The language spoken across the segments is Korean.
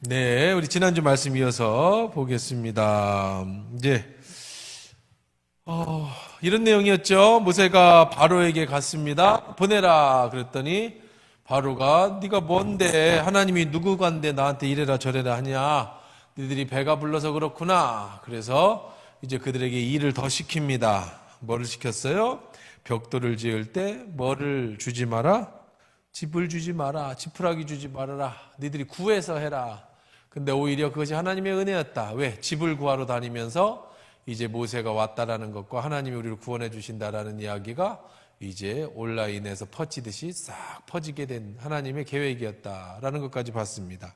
네, 우리 지난주 말씀 이어서 보겠습니다. 이제 이런 내용이었죠. 모세가 바로에게 갔습니다. 보내라 그랬더니 바로가 네가 뭔데 하나님이 누구간데 나한테 이래라 저래라 하냐. 너희들이 배가 불러서 그렇구나. 그래서 이제 그들에게 일을 더 시킵니다. 뭐를 시켰어요? 벽돌을 지을 때 뭐를 주지 마라? 집을 주지 마라. 지푸라기 주지 말아라. 너희들이 구해서 해라. 근데 오히려 그것이 하나님의 은혜였다. 왜? 집을 구하러 다니면서 이제 모세가 왔다라는 것과 하나님이 우리를 구원해 주신다라는 이야기가 이제 온라인에서 퍼지듯이 싹 퍼지게 된 하나님의 계획이었다라는 것까지 봤습니다.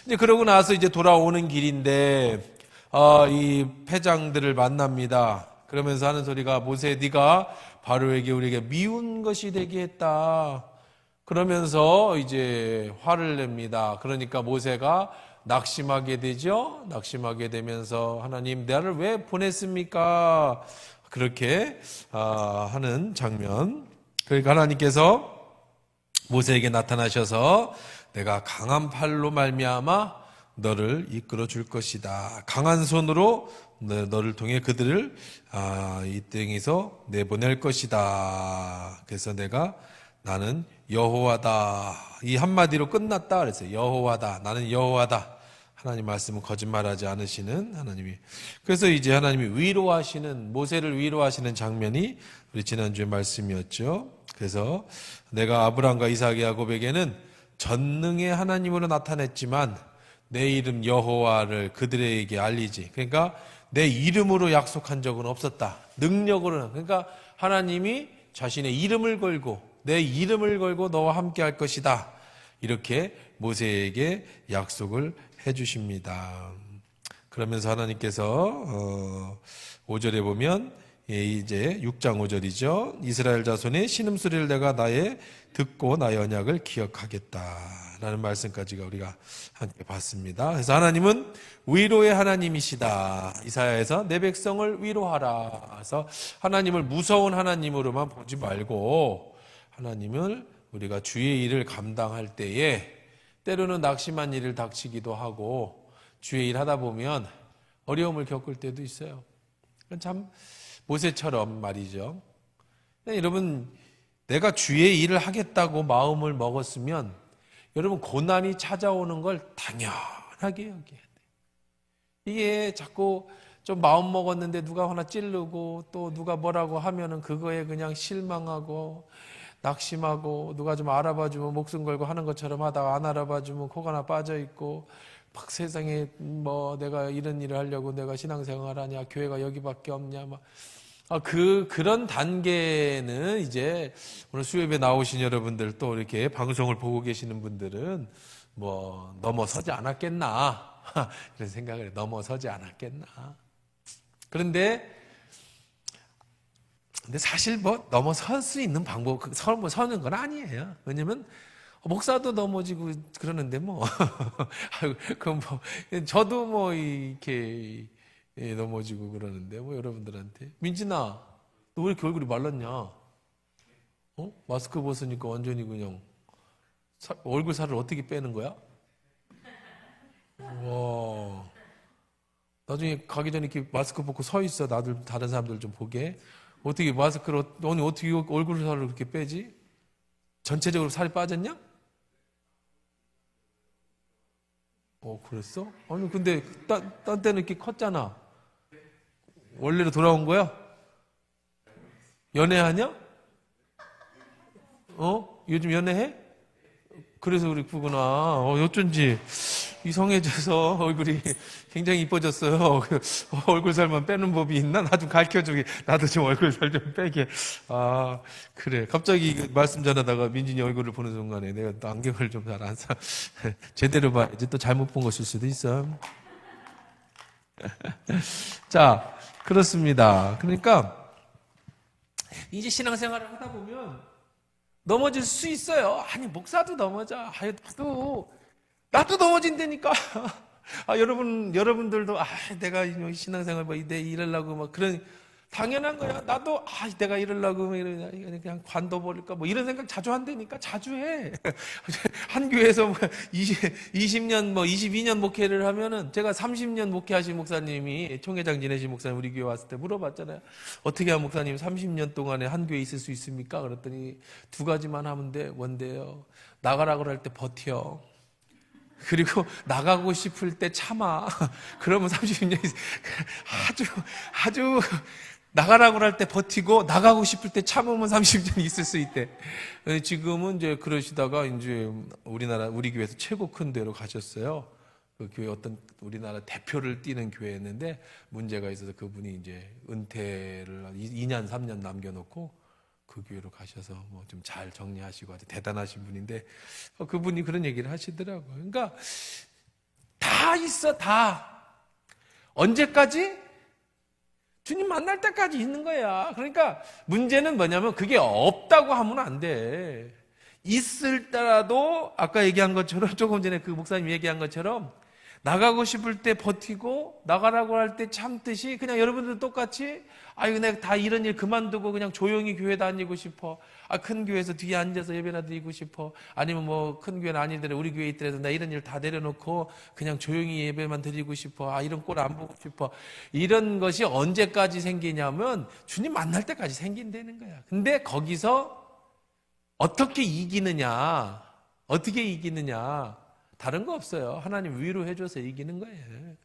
이제 그러고 나서 이제 돌아오는 길인데 이 패장들을 만납니다. 그러면서 하는 소리가 모세 네가 바로에게 우리에게 미운 것이 되게 했다. 그러면서 이제 화를 냅니다. 그러니까 모세가 낙심하게 되죠. 낙심하게 되면서 하나님 나를 왜 보냈습니까? 그렇게 하는 장면. 그러니까 하나님께서 모세에게 나타나셔서 내가 강한 팔로 말미암아 너를 이끌어 줄 것이다. 강한 손으로 너를 통해 그들을 이 땅에서 내보낼 것이다. 그래서 나는 여호와다. 이 한마디로 끝났다 그랬어요. 여호와다. 나는 여호와다. 하나님 말씀은 거짓말하지 않으시는 하나님이. 그래서 이제 하나님이 위로하시는, 모세를 위로하시는 장면이 우리 지난주의 말씀이었죠. 그래서 내가 아브라함과 이삭 야곱에게는 전능의 하나님으로 나타냈지만 내 이름 여호와를 그들에게 알리지. 그러니까 내 이름으로 약속한 적은 없었다. 능력으로는. 그러니까 하나님이 자신의 이름을 걸고 내 이름을 걸고 너와 함께 할 것이다. 이렇게 모세에게 약속을 해 주십니다. 그러면서 하나님께서 5절에 보면 이제 6장 5절이죠. 이스라엘 자손의 신음소리를 내가 듣고 나의 언약을 기억하겠다라는 말씀까지가 우리가 함께 봤습니다. 그래서 하나님은 위로의 하나님이시다. 이사야에서 내 백성을 위로하라. 그래서 하나님을 무서운 하나님으로만 보지 말고 하나님을 우리가 주의 일을 감당할 때에 때로는 낙심한 일을 닥치기도 하고 주의 일 하다 보면 어려움을 겪을 때도 있어요. 참 모세처럼 말이죠. 여러분 내가 주의 일을 하겠다고 마음을 먹었으면 여러분 고난이 찾아오는 걸 당연하게 여겨야 돼요. 이게 자꾸 좀 마음 먹었는데 누가 하나 찌르고 또 누가 뭐라고 하면은 그거에 그냥 실망하고 낙심하고 누가 좀 알아봐주면 목숨 걸고 하는 것처럼 하다가 안 알아봐주면 코가 하나 빠져있고 막 세상에 뭐 내가 이런 일을 하려고 내가 신앙생활 하냐 교회가 여기밖에 없냐 막 그런 단계는 이제 오늘 수요일에 나오신 여러분들 또 이렇게 방송을 보고 계시는 분들은 뭐 넘어서지 않았겠나 이런 생각을 해요. 넘어서지 않았겠나. 그런데 사실 뭐 넘어설 수 있는 방법, 서는 건 아니에요. 왜냐면 목사도 넘어지고 그러는데 뭐, 그럼 뭐, 저도 뭐 이렇게 넘어지고 그러는데 뭐 여러분들한테 민진아, 너 왜 이렇게 얼굴이 말랐냐? 마스크 벗으니까 완전히 그냥 얼굴 살을 어떻게 빼는 거야? 와, 나중에 가기 전에 이렇게 마스크 벗고 서 있어. 다른 사람들 좀 보게. 어떻게 마스크를 어떻게 얼굴 살을 그렇게 빼지? 전체적으로 살이 빠졌냐? 그랬어? 아니 근데 딴 때는 이렇게 컸잖아. 원래로 돌아온 거야? 연애하냐? 요즘 연애해? 그래서 그랬구나. 어쩐지 이성해져서 얼굴이 굉장히 이뻐졌어요. 얼굴 살만 빼는 법이 있나? 나 좀 가르쳐주게. 나도 좀 얼굴 살 좀 빼게. 그래. 갑자기 말씀 전하다가 민진이 얼굴을 보는 순간에 내가 또 안경을 좀 잘 안 써. 제대로 봐야지. 또 잘못 본 것일 수도 있어. 자, 그렇습니다. 그러니까 이제 신앙생활을 하다 보면 넘어질 수 있어요. 아니 목사도 넘어져. 나도 넘어진다니까. 여러분들도 내가 신앙생활 내 이러려고 막 그런 당연한 거야. 나도 내가 이러려고 그냥 관둬버릴까 뭐 이런 생각 자주 한다니까. 자주 해. 한 교회에서 20년 22년 목회를 하면은, 제가 30년 목회하신 목사님이 총회장 지내신 목사님 우리 교회 왔을 때 물어봤잖아요. 어떻게 하면 목사님 30년 동안에 한 교회에 있을 수 있습니까? 그랬더니 두 가지만 하면 돼. 뭔데요? 나가라고 할 때 버텨. 그리고 나가고 싶을 때 참아. 그러면 30년이 아주 나가라고 할 때 버티고 나가고 싶을 때 참으면 30년이 있을 수 있대. 지금은 이제 그러시다가 이제 우리 교회에서 최고 큰 데로 가셨어요. 그 교회 어떤 우리나라 대표를 띠는 교회였는데 문제가 있어서 그분이 이제 은퇴를 2년 3년 남겨놓고 그 교회로 가셔서 뭐 좀 잘 정리하시고 아주 대단하신 분인데, 그분이 그런 얘기를 하시더라고요. 그러니까 다 있어, 다. 언제까지? 주님 만날 때까지 있는 거야. 그러니까 문제는 뭐냐면 그게 없다고 하면 안 돼. 있을 때라도 아까 얘기한 것처럼, 조금 전에 그 목사님 얘기한 것처럼 나가고 싶을 때 버티고 나가라고 할 때 참듯이, 그냥 여러분들도 똑같이 내가 다 이런 일 그만두고 그냥 조용히 교회 다니고 싶어. 큰 교회에서 뒤에 앉아서 예배나 드리고 싶어. 아니면 뭐 큰 교회는 아니더라도 우리 교회 있더라도 나 이런 일 다 내려놓고 그냥 조용히 예배만 드리고 싶어. 이런 꼴 안 보고 싶어. 이런 것이 언제까지 생기냐면 주님 만날 때까지 생긴다는 거야. 근데 거기서 어떻게 이기느냐? 어떻게 이기느냐? 다른 거 없어요. 하나님 위로해줘서 이기는 거예요.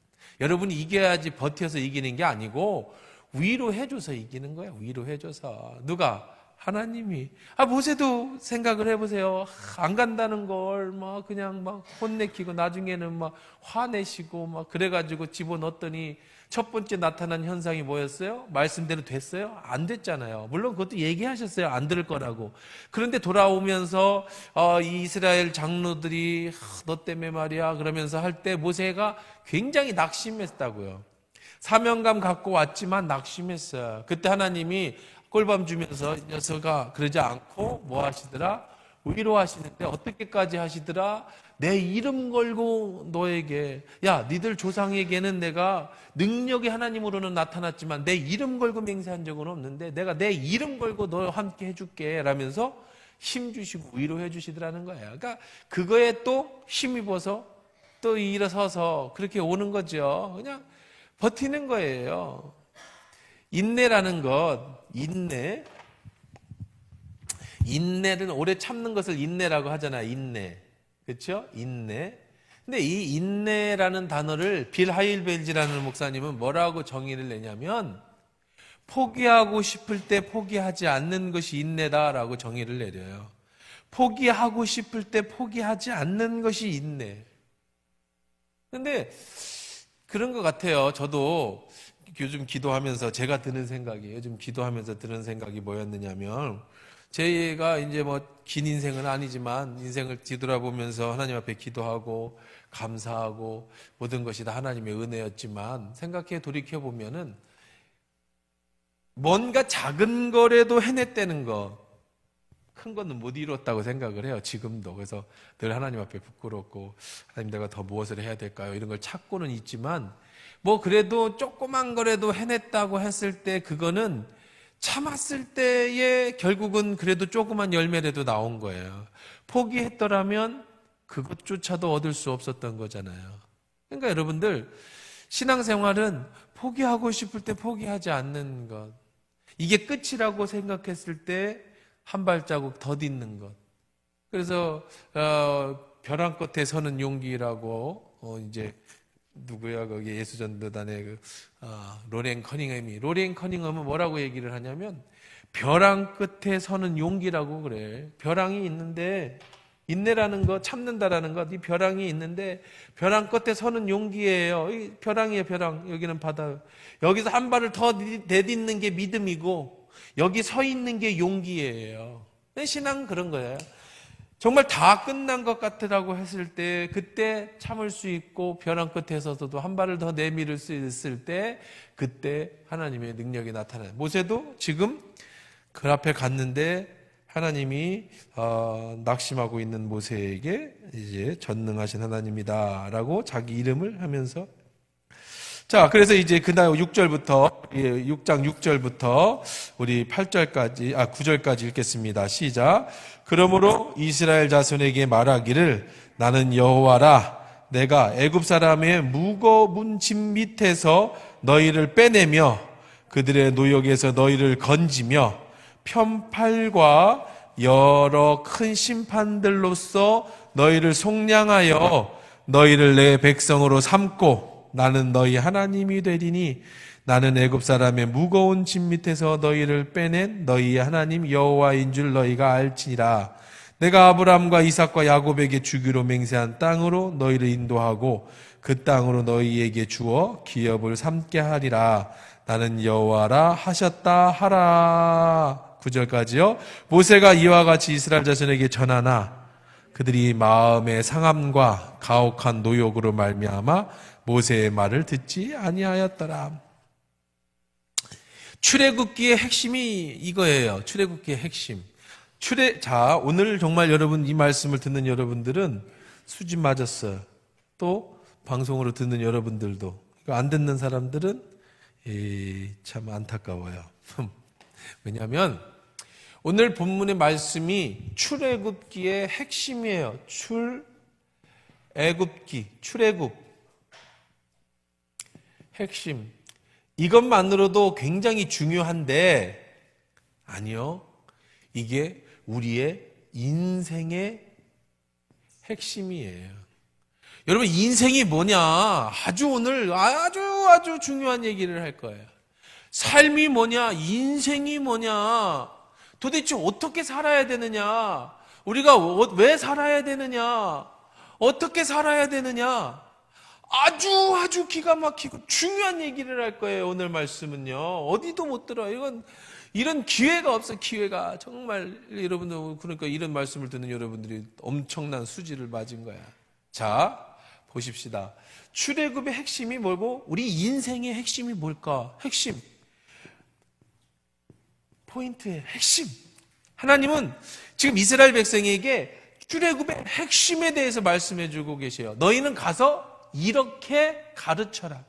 여러분이 이겨야지 버텨서 이기는 게 아니고 위로해줘서 이기는 거예요. 위로해줘서. 누가? 하나님이. 모세도 생각을 해보세요. 안 간다는 걸 그냥 혼내키고 나중에는 화내시고 그래가지고 집어넣었더니 첫 번째 나타난 현상이 뭐였어요? 말씀대로 됐어요? 안 됐잖아요. 물론 그것도 얘기하셨어요. 안 들을 거라고. 그런데 돌아오면서 이 이스라엘 장로들이 너 때문에 말이야 그러면서 할 때 모세가 굉장히 낙심했다고요. 사명감 갖고 왔지만 낙심했어요. 그때 하나님이 꿀밤 주면서 이 녀석아 그러지 않고 뭐 하시더라? 위로하시는데 어떻게까지 하시더라? 내 이름 걸고 너에게, 야 니들 조상에게는 내가 능력의 하나님으로는 나타났지만 내 이름 걸고 맹세한 적은 없는데 내가 내 이름 걸고 너와 함께 해줄게 라면서 힘 주시고 위로해 주시더라는 거예요. 그러니까 그거에 또 힘입어서 또 일어서서 그렇게 오는 거죠. 그냥 버티는 거예요. 인내라는 것, 인내는 오래 참는 것을 인내라고 하잖아요. 인내. 그렇죠? 인내. 근데 이 인내라는 단어를 빌 하일벨지라는 목사님은 뭐라고 정의를 내냐면 포기하고 싶을 때 포기하지 않는 것이 인내다라고 정의를 내려요. 포기하고 싶을 때 포기하지 않는 것이 인내. 근데 그런 것 같아요. 저도 요즘 기도하면서 제가 드는 생각이, 요즘 기도하면서 드는 생각이 뭐였느냐면, 제가 이제 긴 인생은 아니지만 인생을 뒤돌아보면서 하나님 앞에 기도하고 감사하고 모든 것이 다 하나님의 은혜였지만 생각해 돌이켜보면은 뭔가 작은 거라도 해냈다는 거, 큰 거는 못 이뤘다고 생각을 해요. 지금도. 그래서 늘 하나님 앞에 부끄럽고 하나님 내가 더 무엇을 해야 될까요? 이런 걸 찾고는 있지만 그래도 조그만 거라도 해냈다고 했을 때 그거는 참았을 때에 결국은 그래도 조그만 열매라도 나온 거예요. 포기했더라면 그것조차도 얻을 수 없었던 거잖아요. 그러니까 여러분들 신앙생활은 포기하고 싶을 때 포기하지 않는 것, 이게 끝이라고 생각했을 때 한 발자국 더딛는 것. 그래서 벼랑 끝에 서는 용기라고 이제 누구야 거기 예수전도단의 로렌 커닝엄은 뭐라고 얘기를 하냐면 벼랑 끝에 서는 용기라고 그래. 벼랑이 있는데 인내라는 거, 참는다라는 것, 이 벼랑이 있는데 벼랑 끝에 서는 용기예요. 이 벼랑이에요, 벼랑. 여기는 바다. 여기서 한 발을 더 내딛는 게 믿음이고 여기 서 있는 게 용기예요. 신앙은 그런 거예요. 정말 다 끝난 것 같으라고 했을 때 그때 참을 수 있고 벼랑 끝에서도 한 발을 더 내밀을 수 있을 때 그때 하나님의 능력이 나타나요. 모세도 지금 그 앞에 갔는데 하나님이 낙심하고 있는 모세에게 이제 전능하신 하나님이다라고 자기 이름을 하면서, 자, 그래서 이제 그다음 6절부터 6장 6절부터 우리 8절까지 9절까지 읽겠습니다. 시작. 그러므로 이스라엘 자손에게 말하기를 나는 여호와라. 내가 애굽 사람의 무거운 짐 밑에서 너희를 빼내며 그들의 노역에서 너희를 건지며 편팔과 여러 큰 심판들로서 너희를 속량하여 너희를 내 백성으로 삼고 나는 너희 하나님이 되리니 나는 애굽 사람의 무거운 짐 밑에서 너희를 빼낸 너희의 하나님 여호와인 줄 너희가 알지니라. 내가 아브라함과 이삭과 야곱에게 주기로 맹세한 땅으로 너희를 인도하고 그 땅으로 너희에게 주어 기업을 삼게 하리라. 나는 여호와라 하셨다 하라. 9절까지요. 모세가 이와 같이 이스라엘 자손에게 전하나 그들이 마음의 상함과 가혹한 노욕으로 말미암아 모세의 말을 듣지 아니하였더라. 출애굽기의 핵심이 이거예요. 출애굽기의 핵심. 자, 오늘 정말 여러분 이 말씀을 듣는 여러분들은 수준 맞았어요. 또 방송으로 듣는 여러분들도. 이거 안 듣는 사람들은 참 안타까워요. 왜냐하면 오늘 본문의 말씀이 출애굽기의 핵심이에요. 출애굽. 핵심. 이것만으로도 굉장히 중요한데 아니요. 이게 우리의 인생의 핵심이에요. 여러분 인생이 뭐냐? 오늘 아주 중요한 얘기를 할 거예요. 삶이 뭐냐? 인생이 뭐냐? 도대체 어떻게 살아야 되느냐? 우리가 왜 살아야 되느냐? 어떻게 살아야 되느냐? 아주 기가 막히고 중요한 얘기를 할 거예요. 오늘 말씀은요. 어디도 못 들어요. 이런 기회가 없어요. 기회가. 정말 여러분들 그러니까 이런 말씀을 듣는 여러분들이 엄청난 수지를 맞은 거야. 자, 보십시다. 출애굽의 핵심이 뭐고 우리 인생의 핵심이 뭘까? 핵심. 포인트의 핵심. 하나님은 지금 이스라엘 백성에게 출애굽의 핵심에 대해서 말씀해 주고 계세요. 너희는 가서 이렇게 가르쳐라.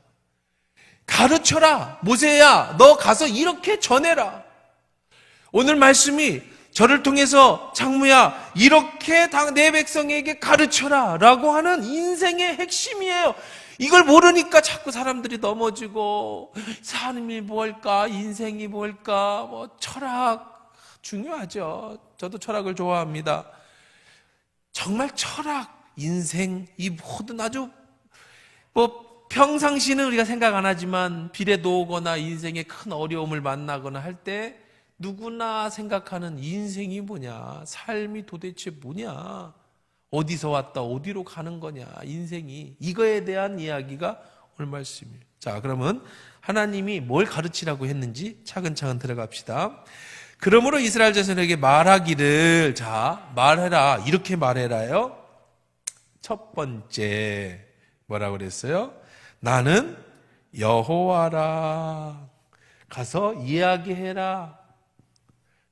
모세야, 너 가서 이렇게 전해라. 오늘 말씀이 저를 통해서 장무야, 이렇게 내 백성에게 가르쳐라 라고 하는 인생의 핵심이에요. 이걸 모르니까 자꾸 사람들이 넘어지고 삶이 뭘까, 인생이 뭘까, 철학 중요하죠. 저도 철학을 좋아합니다. 정말 철학, 인생, 이 모든 아주 평상시는 우리가 생각 안 하지만 비례도 오거나 인생에 큰 어려움을 만나거나 할 때 누구나 생각하는 인생이 뭐냐, 삶이 도대체 뭐냐, 어디서 왔다 어디로 가는 거냐, 인생이. 이거에 대한 이야기가 오늘 말씀이에요. 자, 그러면 하나님이 뭘 가르치라고 했는지 차근차근 들어갑시다. 그러므로 이스라엘 자손에게 말하기를, 자, 말해라. 이렇게 말해라요. 첫 번째 뭐라고 그랬어요? 나는 여호와라. 가서 이야기해라.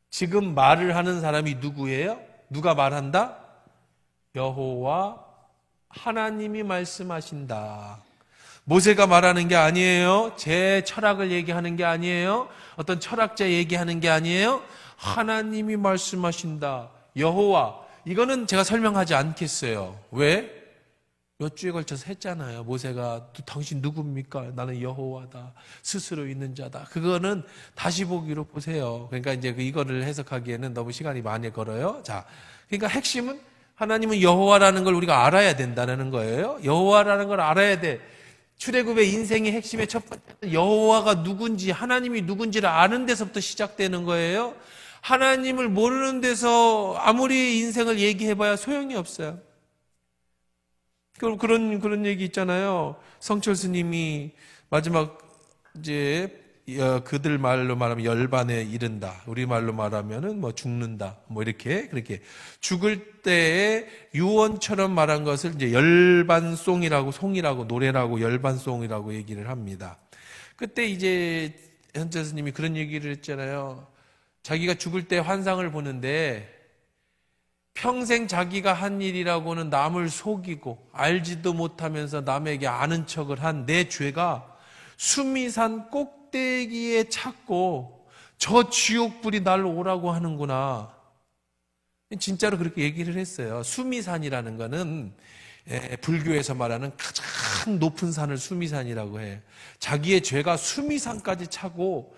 지금 말을 하는 사람이 누구예요? 누가 말한다? 여호와 하나님이 말씀하신다. 모세가 말하는 게 아니에요. 제 철학을 얘기하는 게 아니에요. 어떤 철학자 얘기하는 게 아니에요. 하나님이 말씀하신다. 여호와. 이거는 제가 설명하지 않겠어요. 왜? 몇 주에 걸쳐서 했잖아요. 모세가 당신 누굽니까? 나는 여호와다. 스스로 있는 자다. 그거는 다시 보기로 보세요. 그러니까 이제 이거를 해석하기에는 너무 시간이 많이 걸어요. 자, 그러니까 핵심은 하나님은 여호와라는 걸 우리가 알아야 된다는 거예요. 여호와라는 걸 알아야 돼. 출애굽의 인생의 핵심의 첫 번째는 여호와가 누군지, 하나님이 누군지를 아는 데서부터 시작되는 거예요. 하나님을 모르는 데서 아무리 인생을 얘기해봐야 소용이 없어요. 그런 얘기 있잖아요. 성철 스님이 마지막 이제 그들 말로 말하면 열반에 이른다. 우리 말로 말하면은 뭐 죽는다. 뭐 이렇게 그렇게 죽을 때에 유언처럼 말한 것을 이제 열반송이라고, 송이라고, 노래라고 열반송이라고 얘기를 합니다. 그때 이제 현철 스님이 그런 얘기를 했잖아요. 자기가 죽을 때 환상을 보는데 평생 자기가 한 일이라고는 남을 속이고 알지도 못하면서 남에게 아는 척을 한 내 죄가 수미산 꼭대기에 찾고 저 지옥불이 날 오라고 하는구나. 진짜로 그렇게 얘기를 했어요. 수미산이라는 거는 불교에서 말하는 가장 높은 산을 수미산이라고 해. 자기의 죄가 수미산까지 차고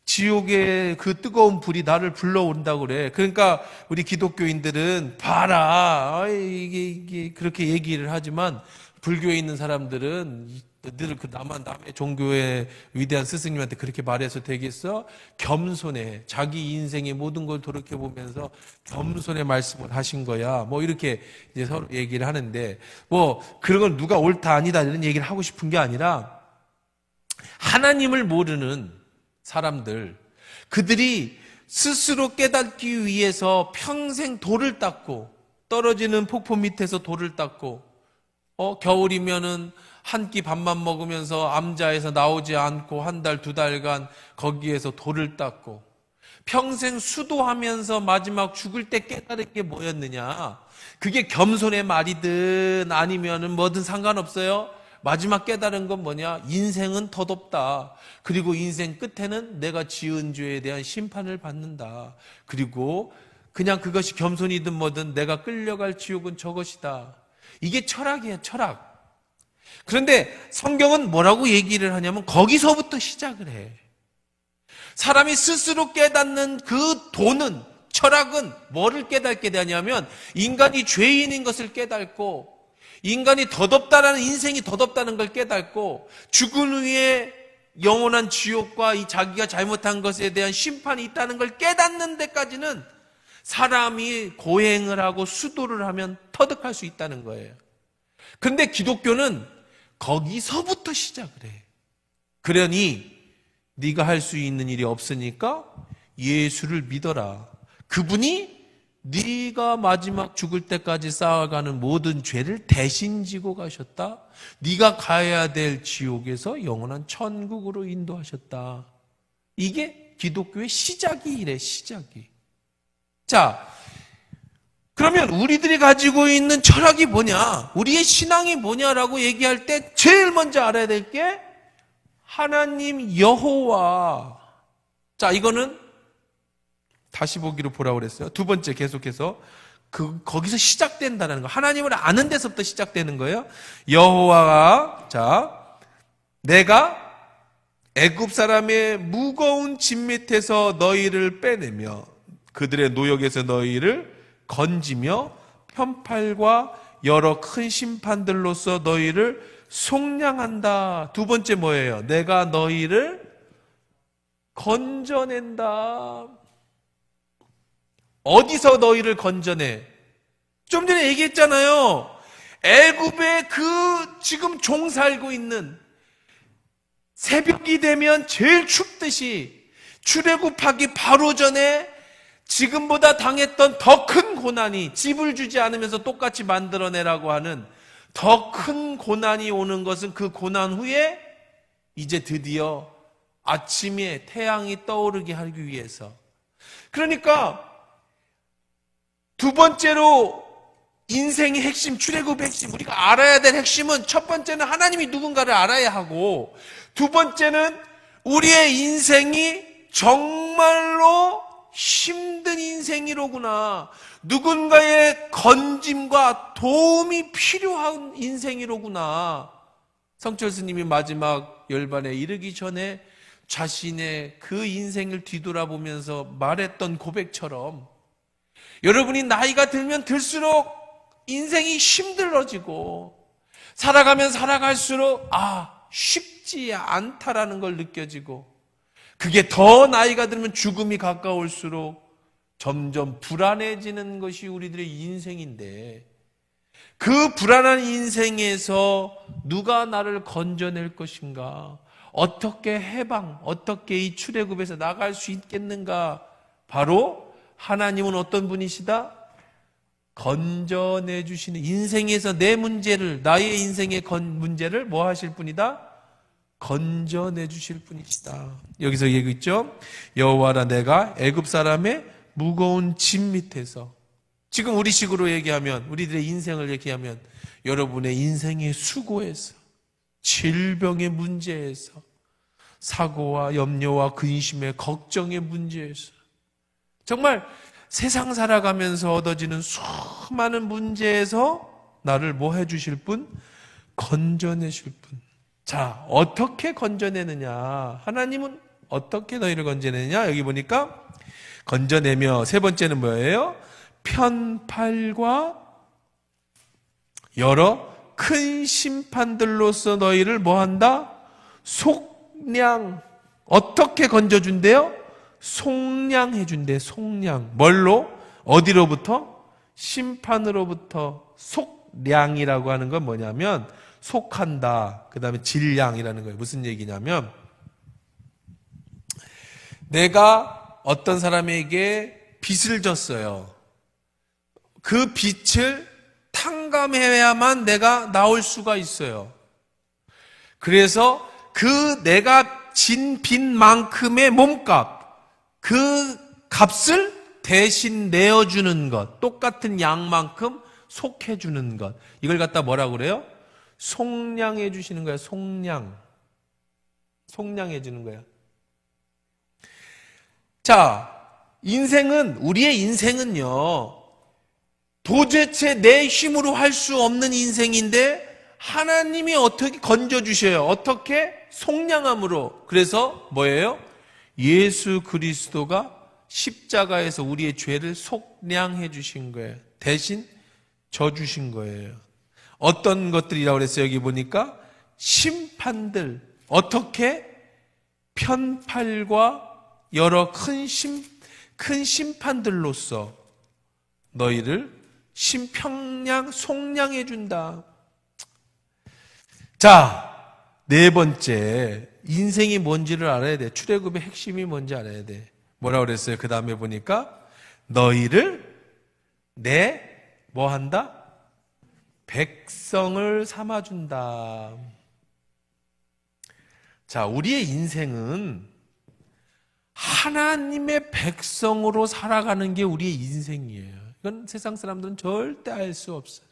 지옥의 그 뜨거운 불이 나를 불러온다고 그래. 그러니까 우리 기독교인들은 봐라, 이게 그렇게 얘기를 하지만 불교에 있는 사람들은 늘 그 남의 종교의 위대한 스승님한테 그렇게 말해서 되겠어? 겸손해. 자기 인생의 모든 걸 돌이켜보면서 겸손의 말씀을 하신 거야. 뭐 이렇게 이제 서로 얘기를 하는데, 뭐 그런 건 누가 옳다 아니다 이런 얘기를 하고 싶은 게 아니라, 하나님을 모르는 사람들, 그들이 스스로 깨닫기 위해서 평생 돌을 닦고, 떨어지는 폭포 밑에서 돌을 닦고, 겨울이면은 한 끼 밥만 먹으면서 암자에서 나오지 않고 한 달, 두 달간 거기에서 돌을 닦고, 평생 수도하면서 마지막 죽을 때 깨달은 게 뭐였느냐? 그게 겸손의 말이든 아니면은 뭐든 상관없어요. 마지막 깨달은 건 뭐냐? 인생은 덧없다. 그리고 인생 끝에는 내가 지은 죄에 대한 심판을 받는다. 그리고 그냥 그것이 겸손이든 뭐든 내가 끌려갈 지옥은 저것이다. 이게 철학이에요, 철학. 그런데 성경은 뭐라고 얘기를 하냐면 거기서부터 시작을 해. 사람이 스스로 깨닫는 그 도는, 철학은 뭐를 깨닫게 되냐면 인간이 죄인인 것을 깨닫고, 인간이 덧없다라는, 인생이 덧없다는 걸 깨닫고, 죽은 후에 영원한 지옥과 이 자기가 잘못한 것에 대한 심판이 있다는 걸 깨닫는 데까지는 사람이 고행을 하고 수도를 하면 터득할 수 있다는 거예요. 그런데 기독교는 거기서부터 시작을 해. 그러니 네가 할 수 있는 일이 없으니까 예수를 믿어라. 그분이 네가 마지막 죽을 때까지 쌓아가는 모든 죄를 대신 지고 가셨다. 네가 가야 될 지옥에서 영원한 천국으로 인도하셨다. 이게 기독교의 시작이 이래, 시작이. 자, 그러면 우리들이 가지고 있는 철학이 뭐냐? 우리의 신앙이 뭐냐라고 얘기할 때 제일 먼저 알아야 될 게 하나님 여호와. 자, 이거는 다시 보기로 보라고 그랬어요. 두 번째 계속해서 거기서 시작된다는 거. 하나님을 아는 데서부터 시작되는 거예요. 여호와가, 자, 내가 애굽 사람의 무거운 짐 밑에서 너희를 빼내며 그들의 노역에서 너희를 건지며 편팔과 여러 큰 심판들로서 너희를 속량한다. 두 번째 뭐예요? 내가 너희를 건져낸다. 어디서 너희를 건져내? 좀 전에 얘기했잖아요. 애굽에 지금 종 살고 있는, 새벽이 되면 제일 춥듯이 출애굽하기 바로 전에 지금보다 당했던 더 큰 고난이, 집을 주지 않으면서 똑같이 만들어내라고 하는 더 큰 고난이 오는 것은 그 고난 후에 이제 드디어 아침에 태양이 떠오르게 하기 위해서. 그러니까 두 번째로 인생의 핵심, 출애굽의 핵심, 우리가 알아야 될 핵심은, 첫 번째는 하나님이 누군가를 알아야 하고, 두 번째는 우리의 인생이 정말로 힘든 인생이로구나, 누군가의 건짐과 도움이 필요한 인생이로구나. 성철 스님이 마지막 열반에 이르기 전에 자신의 그 인생을 뒤돌아보면서 말했던 고백처럼, 여러분이 나이가 들면 들수록 인생이 힘들어지고, 살아가면 살아갈수록 쉽지 않다라는 걸 느껴지고, 그게 더 나이가 들면 죽음이 가까울수록 점점 불안해지는 것이 우리들의 인생인데, 그 불안한 인생에서 누가 나를 건져낼 것인가? 어떻게 어떻게 이 출애굽에서 나갈 수 있겠는가? 바로 하나님은 어떤 분이시다? 건져내 주시는, 인생에서 내 문제를, 나의 인생의 문제를 뭐 하실 분이다? 건져내 주실 분이시다. 여기서 얘기했죠? 여호와라, 내가 애굽 사람의 무거운 짐 밑에서. 지금 우리식으로 얘기하면, 우리들의 인생을 얘기하면, 여러분의 인생의 수고에서, 질병의 문제에서, 사고와 염려와 근심의 걱정의 문제에서 정말 세상 살아가면서 얻어지는 수많은 문제에서 나를 뭐 해주실 분? 건져내실 분. 자, 어떻게 건져내느냐? 하나님은 어떻게 너희를 건져내느냐? 여기 보니까 건져내며, 세 번째는 뭐예요? 편팔과 여러 큰 심판들로서 너희를 뭐한다? 속량. 어떻게 건져준대요? 속량해준대. 속량. 뭘로? 어디로부터? 심판으로부터. 속량이라고 하는 건 뭐냐면 속한다. 그 다음에 질량이라는 거예요. 무슨 얘기냐면 내가 어떤 사람에게 빚을 졌어요. 그 빚을 탕감해야만 내가 나올 수가 있어요. 그래서 그 내가 진 빚만큼의 몸값, 그 값을 대신 내어주는 것, 똑같은 양만큼 속해주는 것, 이걸 갖다 뭐라고 그래요? 속량해 주시는 거예요. 속량. 속량해 주는 거예요. 자, 우리의 인생은요, 도대체 내 힘으로 할 수 없는 인생인데 하나님이 어떻게 건져주셔요? 어떻게? 속량함으로. 그래서 뭐예요? 예수 그리스도가 십자가에서 우리의 죄를 속량해 주신 거예요. 대신 져주신 거예요. 어떤 것들이라고 그랬어요? 여기 보니까 심판들. 어떻게? 편팔과 여러 큰 심판들로서 너희를 심평량 속량해 준다. 자, 네 번째, 인생이 뭔지를 알아야 돼. 출애굽의 핵심이 뭔지 알아야 돼. 뭐라고 그랬어요? 그 다음에 보니까 너희를 뭐 한다? 백성을 삼아준다. 자, 우리의 인생은 하나님의 백성으로 살아가는 게 우리의 인생이에요. 이건 세상 사람들은 절대 알 수 없어요.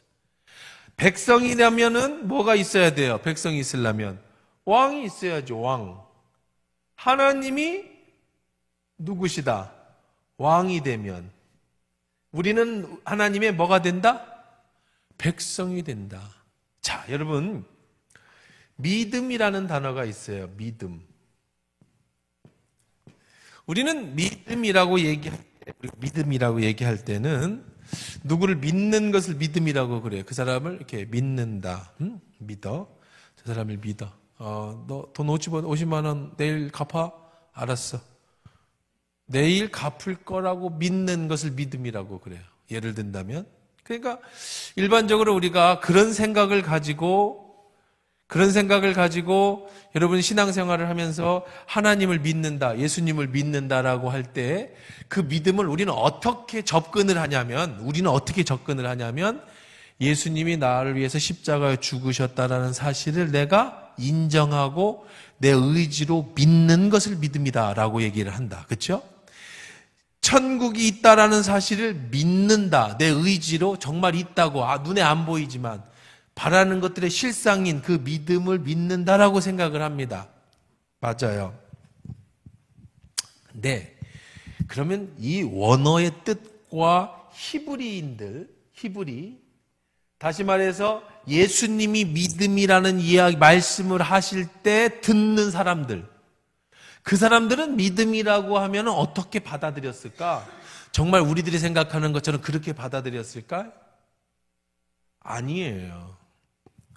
백성이라면은 뭐가 있어야 돼요? 백성이 있으려면 왕이 있어야죠. 왕. 하나님이 누구시다? 왕이 되면 우리는 하나님의 뭐가 된다? 백성이 된다. 자, 여러분, 믿음이라는 단어가 있어요. 믿음. 우리는 믿음이라고 얘기할 때는 누구를 믿는 것을 믿음이라고 그래요. 그 사람을 이렇게 믿는다. 믿어. 저 사람을 믿어. 너 돈 50만 원 내일 갚아? 알았어. 내일 갚을 거라고 믿는 것을 믿음이라고 그래요. 예를 든다면. 그러니까 일반적으로 우리가 그런 생각을 가지고 여러분 신앙생활을 하면서 하나님을 믿는다, 예수님을 믿는다라고 할 때 그 믿음을 우리는 어떻게 접근을 하냐면 예수님이 나를 위해서 십자가에 죽으셨다라는 사실을 내가 인정하고 내 의지로 믿는 것을 믿음이다라고 얘기를 한다. 그렇죠? 천국이 있다라는 사실을 믿는다. 내 의지로 정말 있다고 눈에 안 보이지만 바라는 것들의 실상인 그 믿음을 믿는다라고 생각을 합니다. 맞아요. 근데 그러면 이 원어의 뜻과 히브리 다시 말해서 예수님이 믿음이라는 말씀을 하실 때 듣는 사람들, 그 사람들은 믿음이라고 하면 어떻게 받아들였을까? 정말 우리들이 생각하는 것처럼 그렇게 받아들였을까? 아니에요.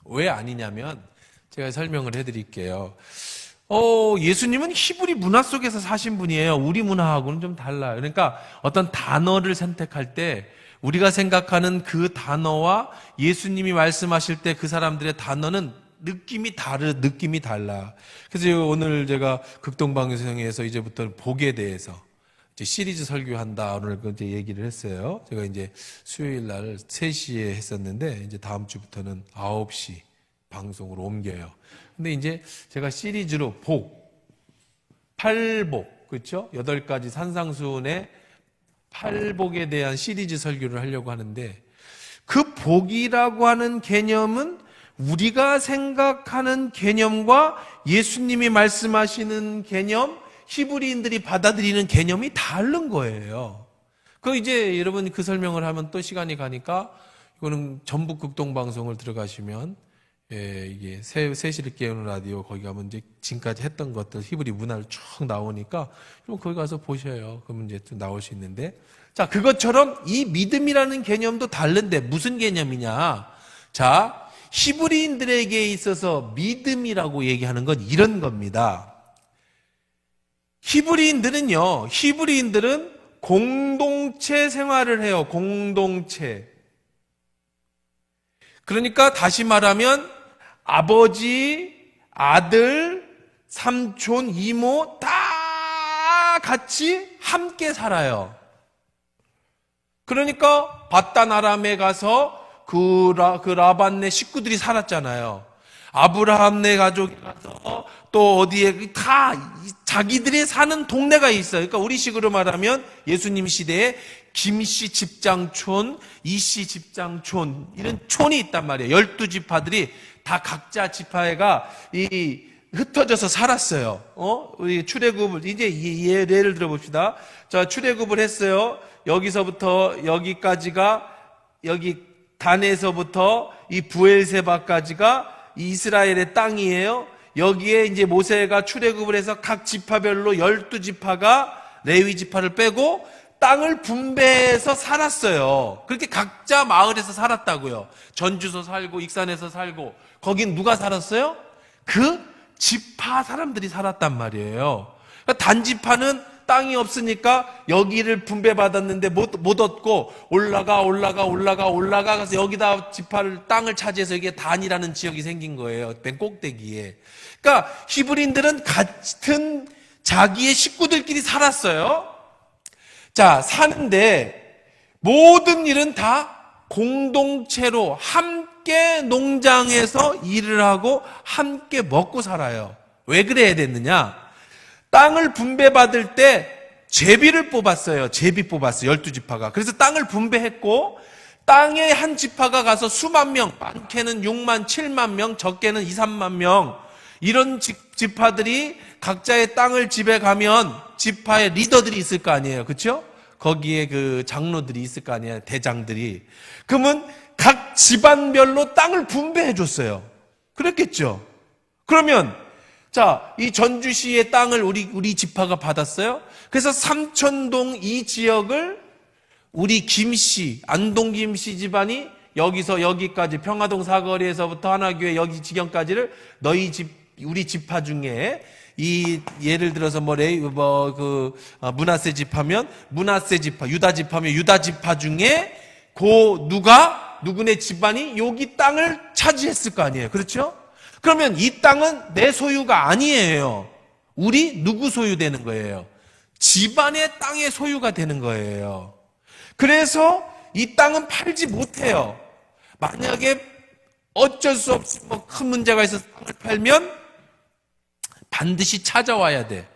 왜 아니냐면 제가 설명을 해드릴게요. 예수님은 히브리 문화 속에서 사신 분이에요. 우리 문화하고는 좀 달라요. 그러니까 어떤 단어를 선택할 때 우리가 생각하는 그 단어와 예수님이 말씀하실 때 그 사람들의 단어는 느낌이 달라. 그래서 오늘 제가 극동방송에서 이제부터 복에 대해서 이제 시리즈 설교한다. 오늘 이제 얘기를 했어요. 제가 이제 수요일 날 3시에 했었는데 이제 다음 주부터는 9시 방송으로 옮겨요. 근데 이제 제가 시리즈로 팔복, 그렇죠? 8가지 산상수훈의 팔복에 대한 시리즈 설교를 하려고 하는데 그 복이라고 하는 개념은 우리가 생각하는 개념과 예수님이 말씀하시는 개념, 히브리인들이 받아들이는 개념이 다른 거예요. 이제 여러분 그 설명을 하면 또 시간이 가니까 이거는 전북 극동방송을 들어가시면 이게 새시를 깨우는 라디오 거기 가면 이제 지금까지 했던 것들 히브리 문화를 쭉 나오니까 좀 거기 가서 보셔요. 그러면 이제 또 나올 수 있는데, 자, 그것처럼 이 믿음이라는 개념도 다른데 무슨 개념이냐? 자, 히브리인들에게 있어서 믿음이라고 얘기하는 건 이런 겁니다. 히브리인들은 공동체 생활을 해요. 공동체. 그러니까 다시 말하면 아버지, 아들, 삼촌, 이모 다 같이 함께 살아요. 그러니까 바단 아람에 가서 그 라반네 식구들이 살았잖아요. 아브라함네 가족이 가서 또 어디에 다 자기들이 사는 동네가 있어요. 그러니까 우리식으로 말하면 예수님 시대에 김씨 집장촌, 이씨 집장촌 이런 촌이 있단 말이에요. 12지파들이 다 각자 지파가 흩어져서 살았어요. 우리 출애굽을 이제 예를 들어봅시다. 자, 출애굽을 했어요. 여기서부터 여기까지가 여기 단에서부터 이 부엘세바까지가 이스라엘의 땅이에요. 여기에 이제 모세가 출애굽을 해서 각 지파별로 12지파가 레위 지파를 빼고 땅을 분배해서 살았어요. 그렇게 각자 마을에서 살았다고요. 전주서 살고 익산에서 살고. 거긴 누가 살았어요? 그 지파 사람들이 살았단 말이에요. 그러니까 단지파는 땅이 없으니까 여기를 분배받았는데 못 얻고 올라가서 여기다 지파를 땅을 차지해서 이게 단이라는 지역이 생긴 거예요. 맨 꼭대기에. 그러니까 히브리인들은 같은 자기의 식구들끼리 살았어요. 자, 사는데 모든 일은 다 공동체로 함께 농장에서 일을 하고 함께 먹고 살아요. 왜 그래야 됐느냐? 땅을 분배받을 때 제비를 뽑았어요. 제비 뽑았어요. 12지파가. 그래서 땅을 분배했고 땅에 한 지파가 가서 수만 명, 많게는 6만, 7만 명, 적게는 2, 3만 명 이런 지파들이 각자의 땅을 집에 가면 지파의 리더들이 있을 거 아니에요. 그렇죠? 거기에 그 장로들이 있을 거 아니에요. 대장들이. 그러면 각 집안별로 땅을 분배해 줬어요. 그랬겠죠? 그러면 자, 이 전주시의 땅을 우리 지파가 받았어요. 그래서 삼천동 이 지역을 우리 김씨, 안동 김씨 집안이 여기서 여기까지 평화동 사거리에서부터 하나교회 여기 지경까지를 우리 지파 중에 예를 들어서 므낫세 지파면 므낫세 지파, 유다 지파면 유다 지파 중에 누구네 집안이 여기 땅을 차지했을 거 아니에요. 그렇죠? 그러면 이 땅은 내 소유가 아니에요. 우리 누구 소유되는 거예요? 집안의 땅의 소유가 되는 거예요. 그래서 이 땅은 팔지 못해요. 만약에 어쩔 수 없이 큰 문제가 있어서 땅을 팔면 반드시 찾아와야 돼.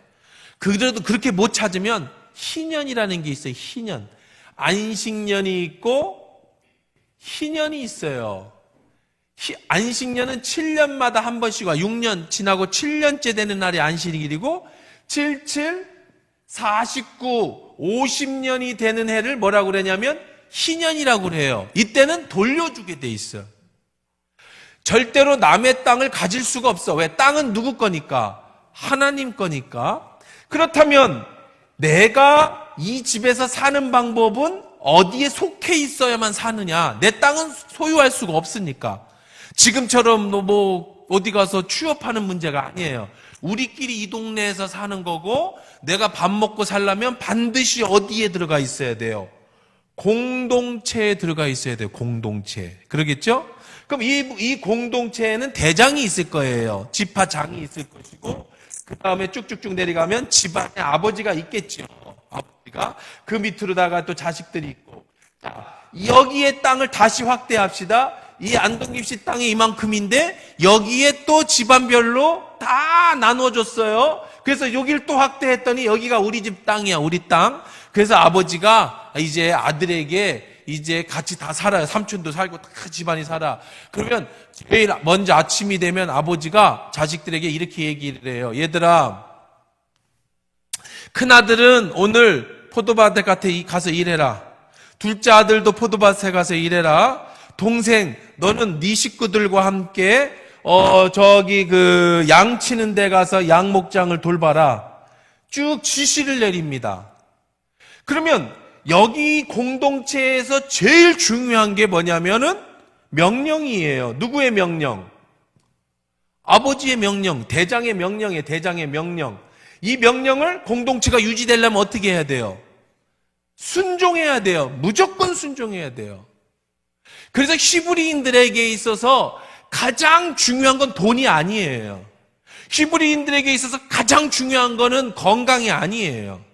그래도 그렇게 못 찾으면 희년이라는 게 있어요. 희년. 안식년이 있고 희년이 있어요. 안식년은 7년마다 한 번씩 와. 6년 지나고 7년째 되는 날이 안식일이고 77, 49, 50년이 되는 해를 뭐라고 그러냐면 희년이라고 그래요. 이때는 돌려주게 돼 있어요. 절대로 남의 땅을 가질 수가 없어. 왜? 땅은 누구 거니까? 하나님 거니까. 그렇다면 내가 이 집에서 사는 방법은 어디에 속해 있어야만 사느냐? 내 땅은 소유할 수가 없으니까. 지금처럼 어디 가서 취업하는 문제가 아니에요. 우리끼리 이 동네에서 사는 거고 내가 밥 먹고 살려면 반드시 어디에 들어가 있어야 돼요? 공동체에 들어가 있어야 돼요. 공동체. 그러겠죠? 그럼 이 공동체에는 대장이 있을 거예요. 지파장이 있을 것이고 그 다음에 쭉쭉쭉 내려가면 집안에 아버지가 있겠죠. 아버지가. 그 밑으로다가 또 자식들이 있고. 자, 여기에 땅을 다시 확대합시다. 이 안동김씨 땅이 이만큼인데 여기에 또 집안별로 다 나눠줬어요. 그래서 여기를 또 확대했더니 여기가 우리 집 땅이야. 우리 땅. 그래서 아버지가 이제 아들에게 이제 같이 다 살아요. 삼촌도 살고 다 집안이 살아. 그러면 제일 먼저 아침이 되면 아버지가 자식들에게 이렇게 얘기를 해요. 얘들아, 큰아들은 오늘 포도밭에 가서 일해라. 둘째 아들도 포도밭에 가서 일해라. 동생, 너는 네 식구들과 함께 양 치는 데 가서 양 목장을 돌봐라. 쭉 지시를 내립니다. 그러면 여기 공동체에서 제일 중요한 게 뭐냐면은 명령이에요. 누구의 명령? 아버지의 명령, 대장의 명령이에요. 대장의 명령. 이 명령을 공동체가 유지되려면 어떻게 해야 돼요? 순종해야 돼요. 무조건 순종해야 돼요. 그래서 히브리인들에게 있어서 가장 중요한 건 돈이 아니에요. 히브리인들에게 있어서 가장 중요한 거는 건강이 아니에요.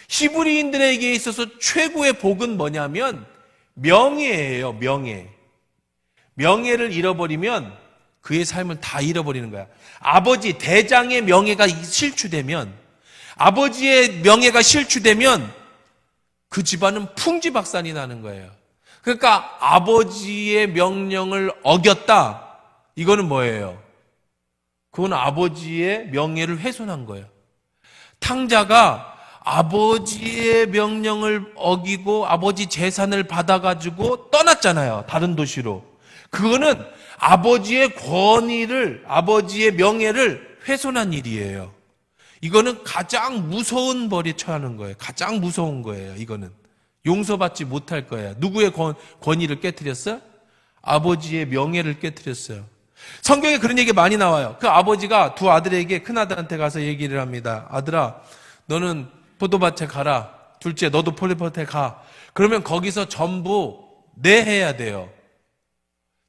히브리인들에게 있어서 최고의 복은 뭐냐면 명예예요. 명예. 명예를 잃어버리면 그의 삶을 다 잃어버리는 거야. 아버지, 대장의 명예가 실추되면, 아버지의 명예가 실추되면 그 집안은 풍지박산이 나는 거예요. 그러니까 아버지의 명령을 어겼다. 이거는 뭐예요? 그건 아버지의 명예를 훼손한 거예요. 탕자가 아버지의 명령을 어기고 아버지 재산을 받아가지고 떠났잖아요. 다른 도시로. 그거는 아버지의 권위를, 아버지의 명예를 훼손한 일이에요. 이거는 가장 무서운 벌이 처하는 거예요. 가장 무서운 거예요. 이거는 용서받지 못할 거예요. 누구의 권위를 깨트렸어요? 아버지의 명예를 깨트렸어요. 성경에 그런 얘기 많이 나와요. 그 아버지가 두 아들에게, 큰 아들한테 가서 얘기를 합니다. 아들아, 너는 포도밭에 가라. 둘째, 너도 포도밭에 가. 그러면 거기서 전부 내해야 돼요.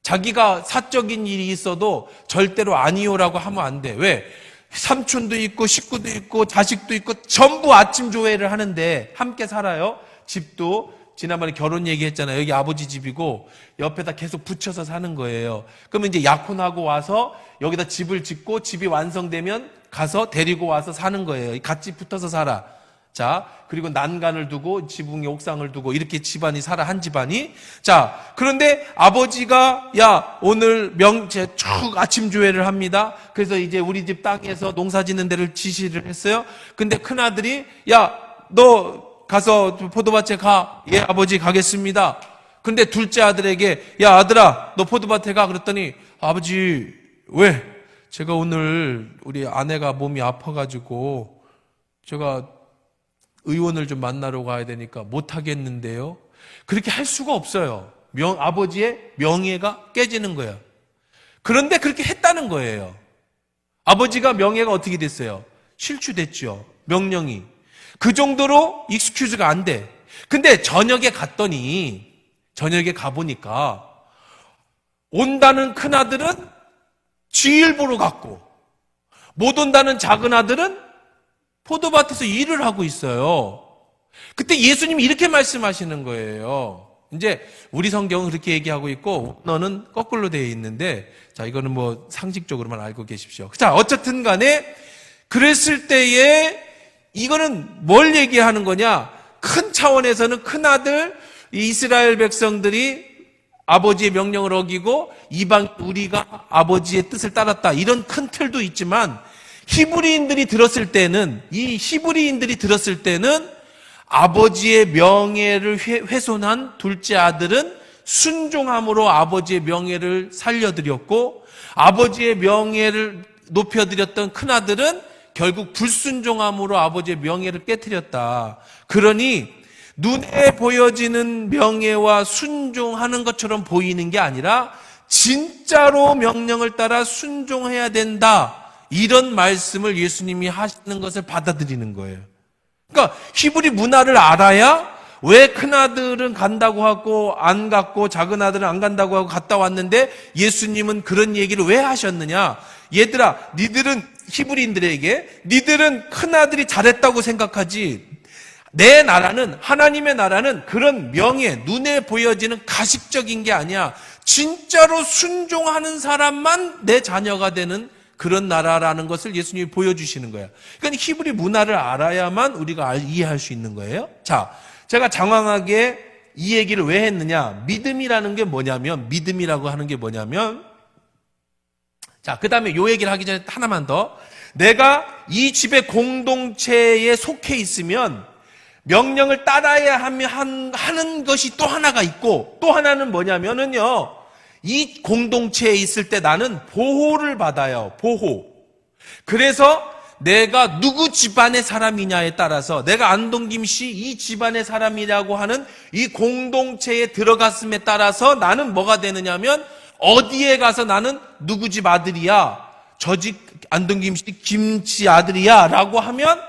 자기가 사적인 일이 있어도 절대로 아니요라고 하면 안 돼. 왜? 삼촌도 있고 식구도 있고 자식도 있고 전부 아침 조회를 하는데 함께 살아요. 집도 지난번에 결혼 얘기했잖아요. 여기 아버지 집이고 옆에다 계속 붙여서 사는 거예요. 그러면 이제 약혼하고 와서 여기다 집을 짓고 집이 완성되면 가서 데리고 와서 사는 거예요. 같이 붙어서 살아. 자, 그리고 난간을 두고 지붕에 옥상을 두고 이렇게 집안이 살아, 한 집안이. 자, 그런데 아버지가 야, 오늘 쭉 아침 조회를 합니다. 그래서 이제 우리 집 땅에서 농사 짓는 데를 지시를 했어요. 근데 큰아들이 야, 너 가서 포도밭에 가. 예, 아버지 가겠습니다. 근데 둘째 아들에게 야, 아들아, 너 포도밭에 가. 그랬더니 아버지, 왜? 제가 오늘 우리 아내가 몸이 아파가지고 제가 의원을 좀 만나러 가야 되니까 못 하겠는데요. 그렇게 할 수가 없어요. 아버지의 명예가 깨지는 거예요. 그런데 그렇게 했다는 거예요. 아버지가 명예가 어떻게 됐어요? 실추됐죠. 명령이. 그 정도로 익스큐즈가 안 돼. 근데 저녁에 가보니까 온다는 큰 아들은 쥐일 보러 갔고 못 온다는 작은 아들은 포도밭에서 일을 하고 있어요. 그때 예수님이 이렇게 말씀하시는 거예요. 이제 우리 성경은 그렇게 얘기하고 있고 너는 거꾸로 되어 있는데, 자, 이거는 뭐 상식적으로만 알고 계십시오. 자, 어쨌든 간에 그랬을 때에 이거는 뭘 얘기하는 거냐? 큰 차원에서는 큰 아들 이스라엘 백성들이 아버지의 명령을 어기고 이방 우리가 아버지의 뜻을 따랐다, 이런 큰 틀도 있지만 히브리인들이 들었을 때는 아버지의 명예를 훼손한 둘째 아들은 순종함으로 아버지의 명예를 살려드렸고, 아버지의 명예를 높여드렸던 큰 아들은 결국 불순종함으로 아버지의 명예를 깨트렸다. 그러니 눈에 보여지는 명예와 순종하는 것처럼 보이는 게 아니라 진짜로 명령을 따라 순종해야 된다, 이런 말씀을 예수님이 하시는 것을 받아들이는 거예요. 그러니까 히브리 문화를 알아야 왜 큰아들은 간다고 하고 안 갔고 작은 아들은 안 간다고 하고 갔다 왔는데 예수님은 그런 얘기를 왜 하셨느냐? 얘들아, 니들은 히브리인들에게 니들은 큰아들이 잘했다고 생각하지, 내 나라는, 하나님의 나라는 그런 명예, 눈에 보여지는 가식적인 게 아니야. 진짜로 순종하는 사람만 내 자녀가 되는 그런 나라라는 것을 예수님이 보여주시는 거예요. 그러니까 히브리 문화를 알아야만 우리가 이해할 수 있는 거예요. 자, 제가 장황하게 이 얘기를 왜 했느냐? 믿음이라는 게 뭐냐면, 믿음이라고 하는 게 뭐냐면, 자, 그 다음에 요 얘기를 하기 전에 하나만 더. 내가 이 집의 공동체에 속해 있으면 명령을 따라야 하는 것이 또 하나가 있고, 또 하나는 뭐냐면은요, 이 공동체에 있을 때 나는 보호를 받아요. 보호. 그래서 내가 누구 집안의 사람이냐에 따라서, 내가 안동김 씨 이 집안의 사람이라고 하는 이 공동체에 들어갔음에 따라서 나는 뭐가 되느냐면, 어디에 가서 나는 누구 집 아들이야, 저 집 안동김 씨 김씨 아들이야 라고 하면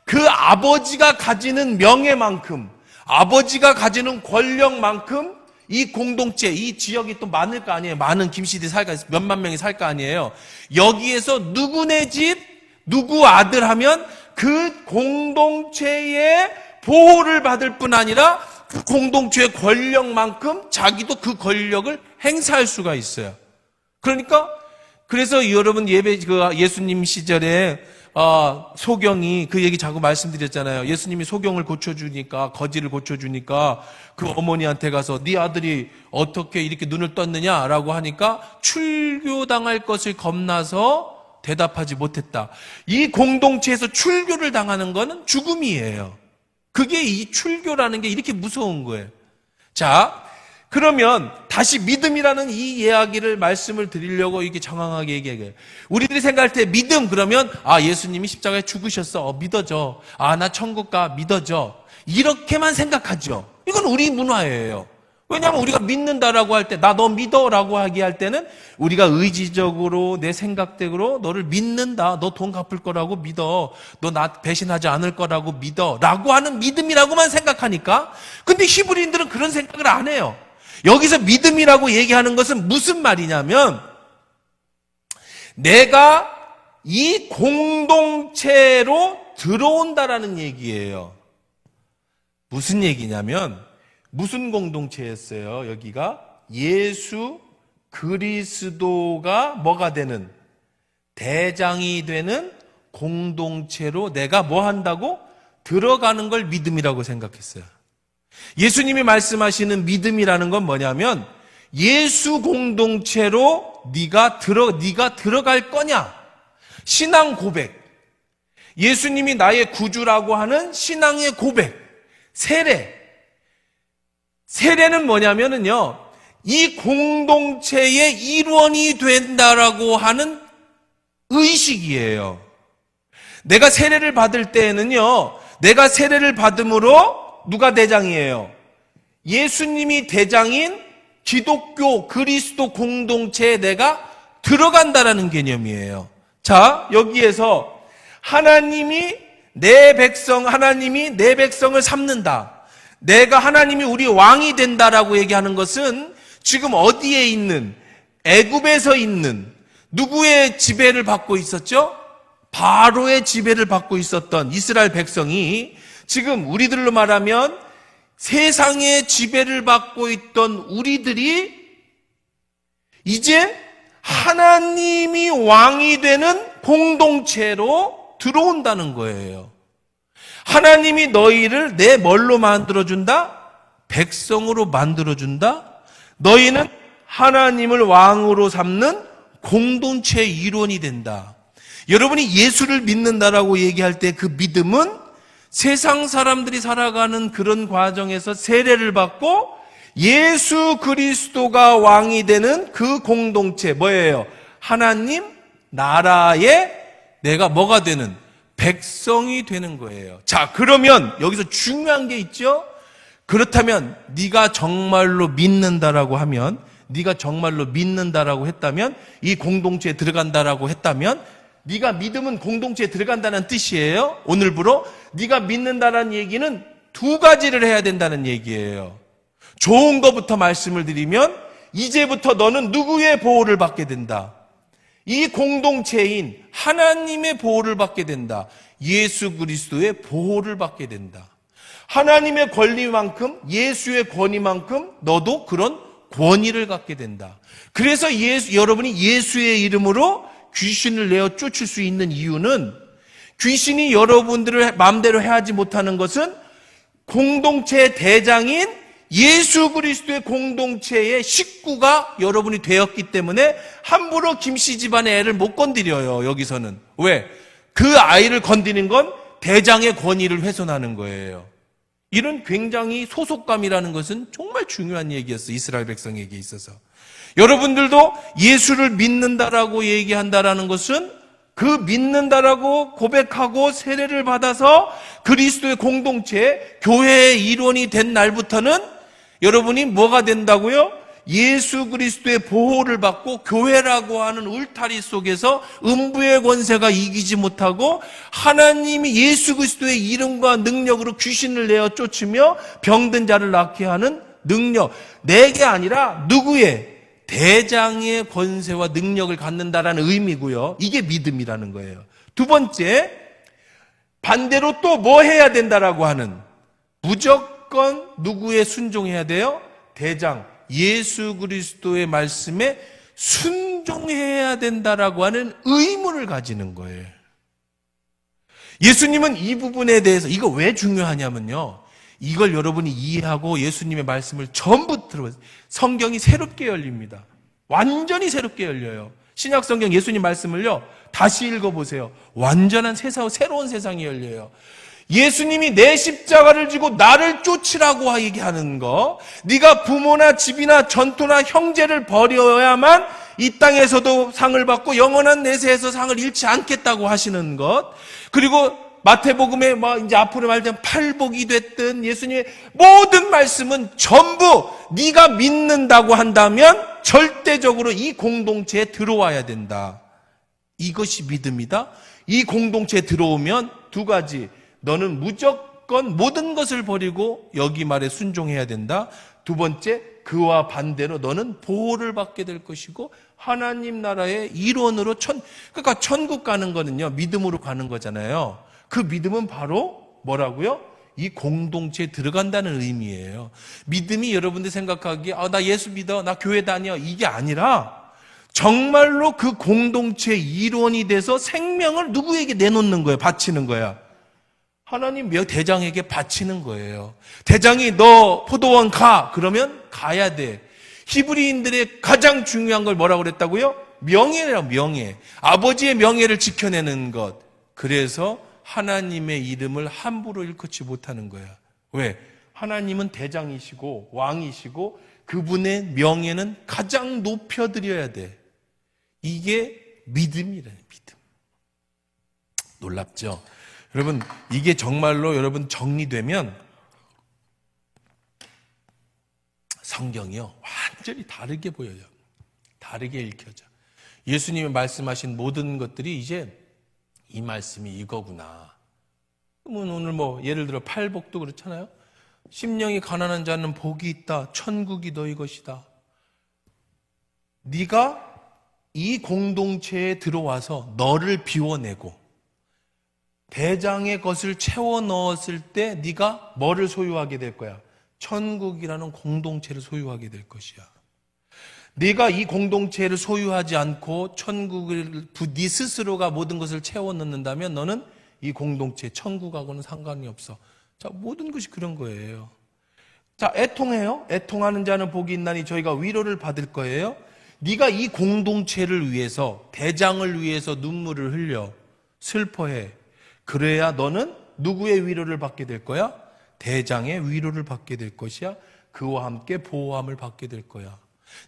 그 아버지가 가지는 명예만큼, 아버지가 가지는 권력만큼 이 공동체, 이 지역이 또 많을 거 아니에요. 많은 김씨들이 살까, 몇만 명이 살 거 아니에요. 여기에서 누구네 집, 누구 아들 하면 그 공동체의 보호를 받을 뿐 아니라 그 공동체의 권력만큼 자기도 그 권력을 행사할 수가 있어요. 그러니까, 그래서 여러분 예수님 시절에 소경이 그 얘기 자꾸 말씀드렸잖아요. 예수님이 소경을 고쳐주니까, 거지를 고쳐주니까 그 어머니한테 가서 네 아들이 어떻게 이렇게 눈을 떴느냐라고 하니까 출교당할 것을 겁나서 대답하지 못했다. 이 공동체에서 출교를 당하는 거는 죽음이에요. 그게 이 출교라는 게 이렇게 무서운 거예요. 자, 그러면 다시 믿음이라는 이 이야기를 말씀을 드리려고 이렇게 장황하게 얘기해요. 우리들이 생각할 때 믿음 그러면 예수님이 십자가에 죽으셨어. 믿어져. 나 천국 가. 믿어져. 이렇게만 생각하죠. 이건 우리 문화예요. 왜냐하면 우리가 믿는다라고 할 때, 나 너 믿어라고 얘기할 때는 우리가 의지적으로 내 생각대로 너를 믿는다. 너 돈 갚을 거라고 믿어. 너 나 배신하지 않을 거라고 믿어. 라고 하는 믿음이라고만 생각하니까. 근데 히브리인들은 그런 생각을 안 해요. 여기서 믿음이라고 얘기하는 것은 무슨 말이냐면, 내가 이 공동체로 들어온다라는 얘기예요. 무슨 얘기냐면, 무슨 공동체였어요? 여기가 예수 그리스도가 뭐가 되는, 대장이 되는 공동체로 내가 뭐 한다고? 들어가는 걸 믿음이라고 생각했어요. 예수님이 말씀하시는 믿음이라는 건 뭐냐면, 예수 공동체로 네가 들어갈 거냐? 신앙 고백. 예수님이 나의 구주라고 하는 신앙의 고백. 세례. 세례는 뭐냐면은요, 이 공동체의 일원이 된다라고 하는 의식이에요. 내가 세례를 받을 때에는요, 내가 세례를 받음으로 누가 대장이에요? 예수님이 대장인 기독교 그리스도 공동체에 내가 들어간다라는 개념이에요. 자, 여기에서 하나님이 내 백성을 삼는다. 내가 하나님이 우리 왕이 된다라고 얘기하는 것은 지금 어디에 있는, 애굽에서 있는 누구의 지배를 받고 있었죠? 바로의 지배를 받고 있었던 이스라엘 백성이 지금 우리들로 말하면 세상의 지배를 받고 있던 우리들이 이제 하나님이 왕이 되는 공동체로 들어온다는 거예요. 하나님이 너희를 내 뭘로 만들어준다? 백성으로 만들어준다? 너희는 하나님을 왕으로 삼는 공동체의 일원이 된다. 여러분이 예수를 믿는다라고 얘기할 때 그 믿음은 세상 사람들이 살아가는 그런 과정에서 세례를 받고 예수 그리스도가 왕이 되는 그 공동체, 뭐예요? 하나님 나라에 내가 뭐가 되는? 백성이 되는 거예요. 자, 그러면 여기서 중요한 게 있죠? 그렇다면 네가 정말로 믿는다라고 하면, 네가 정말로 믿는다라고 했다면, 이 공동체에 들어간다라고 했다면, 네가 믿음은 공동체에 들어간다는 뜻이에요. 오늘부로 네가 믿는다는 얘기는 두 가지를 해야 된다는 얘기예요. 좋은 것부터 말씀을 드리면, 이제부터 너는 누구의 보호를 받게 된다? 이 공동체인 하나님의 보호를 받게 된다. 예수 그리스도의 보호를 받게 된다. 하나님의 권리만큼, 예수의 권위만큼 너도 그런 권위를 갖게 된다. 그래서 여러분이 예수의 이름으로 귀신을 내어 쫓을 수 있는 이유는, 귀신이 여러분들을 마음대로 해하지 못하는 것은 공동체의 대장인 예수 그리스도의 공동체의 식구가 여러분이 되었기 때문에 함부로 김씨 집안의 애를 못 건드려요. 여기서는. 왜? 그 아이를 건드리는 건 대장의 권위를 훼손하는 거예요. 이런 굉장히 소속감이라는 것은 정말 중요한 얘기였어요. 이스라엘 백성에게 있어서. 여러분들도 예수를 믿는다라고 얘기한다라는 것은 그 믿는다라고 고백하고 세례를 받아서 그리스도의 공동체, 교회의 일원이 된 날부터는 여러분이 뭐가 된다고요? 예수 그리스도의 보호를 받고 교회라고 하는 울타리 속에서 음부의 권세가 이기지 못하고 하나님이 예수 그리스도의 이름과 능력으로 귀신을 내어 쫓으며 병든 자를 낫게 하는 능력, 내게 아니라 누구의? 대장의 권세와 능력을 갖는다라는 의미고요. 이게 믿음이라는 거예요. 두 번째, 반대로 또 뭐 해야 된다라고 하는, 무조건 누구에 순종해야 돼요? 대장, 예수 그리스도의 말씀에 순종해야 된다라고 하는 의무를 가지는 거예요. 예수님은 이 부분에 대해서, 이거 왜 중요하냐면요, 이걸 여러분이 이해하고 예수님의 말씀을 전부 들어보세요. 성경이 새롭게 열립니다. 완전히 새롭게 열려요. 신약 성경 예수님 말씀을요, 다시 읽어보세요. 완전한 새로운 세상이 열려요. 예수님이 내 십자가를 지고 나를 쫓으라고 얘기하는 거, 네가 부모나 집이나 전토나 형제를 버려야만 이 땅에서도 상을 받고 영원한 내세에서 상을 잃지 않겠다고 하시는 것, 그리고 마태복음에 이제 앞으로 말하자면 팔복이 됐든 예수님의 모든 말씀은 전부 네가 믿는다고 한다면 절대적으로 이 공동체에 들어와야 된다. 이것이 믿음이다. 이 공동체에 들어오면 두 가지, 너는 무조건 모든 것을 버리고 여기 말에 순종해야 된다. 두 번째, 그와 반대로 너는 보호를 받게 될 것이고 하나님 나라의 일원으로 그러니까 천국 가는 거는요, 믿음으로 가는 거잖아요. 그 믿음은 바로 뭐라고요? 이 공동체에 들어간다는 의미예요. 믿음이 여러분들 생각하기에 나 예수 믿어, 나 교회 다녀, 이게 아니라 정말로 그 공동체의 일원이 돼서 생명을 누구에게 내놓는 거예요? 바치는 거야. 하나님 대장에게 바치는 거예요. 대장이 너 포도원 가, 그러면 가야 돼. 히브리인들의 가장 중요한 걸 뭐라고 그랬다고요? 명예라고, 명예. 아버지의 명예를 지켜내는 것. 그래서 하나님의 이름을 함부로 일컫지 못하는 거야. 왜? 하나님은 대장이시고 왕이시고 그분의 명예는 가장 높여드려야 돼. 이게 믿음이라는, 믿음. 놀랍죠? 여러분, 이게 정말로 여러분 정리되면 성경이요, 완전히 다르게 보여요. 다르게 읽혀져. 예수님이 말씀하신 모든 것들이 이제 이 말씀이 이거구나. 그러면 오늘 예를 들어 팔복도 그렇잖아요. 심령이 가난한 자는 복이 있다. 천국이 너희 것이다. 네가 이 공동체에 들어와서 너를 비워내고 대장의 것을 채워 넣었을 때 네가 뭐를 소유하게 될 거야? 천국이라는 공동체를 소유하게 될 것이야. 네가 이 공동체를 소유하지 않고 천국을 네 스스로가 모든 것을 채워 넣는다면 너는 이 공동체, 천국하고는 상관이 없어. 자, 모든 것이 그런 거예요. 자, 애통해요. 애통하는 자는 복이 있나니 저희가 위로를 받을 거예요. 네가 이 공동체를 위해서, 대장을 위해서 눈물을 흘려 슬퍼해. 그래야 너는 누구의 위로를 받게 될 거야? 대장의 위로를 받게 될 것이야. 그와 함께 보호함을 받게 될 거야.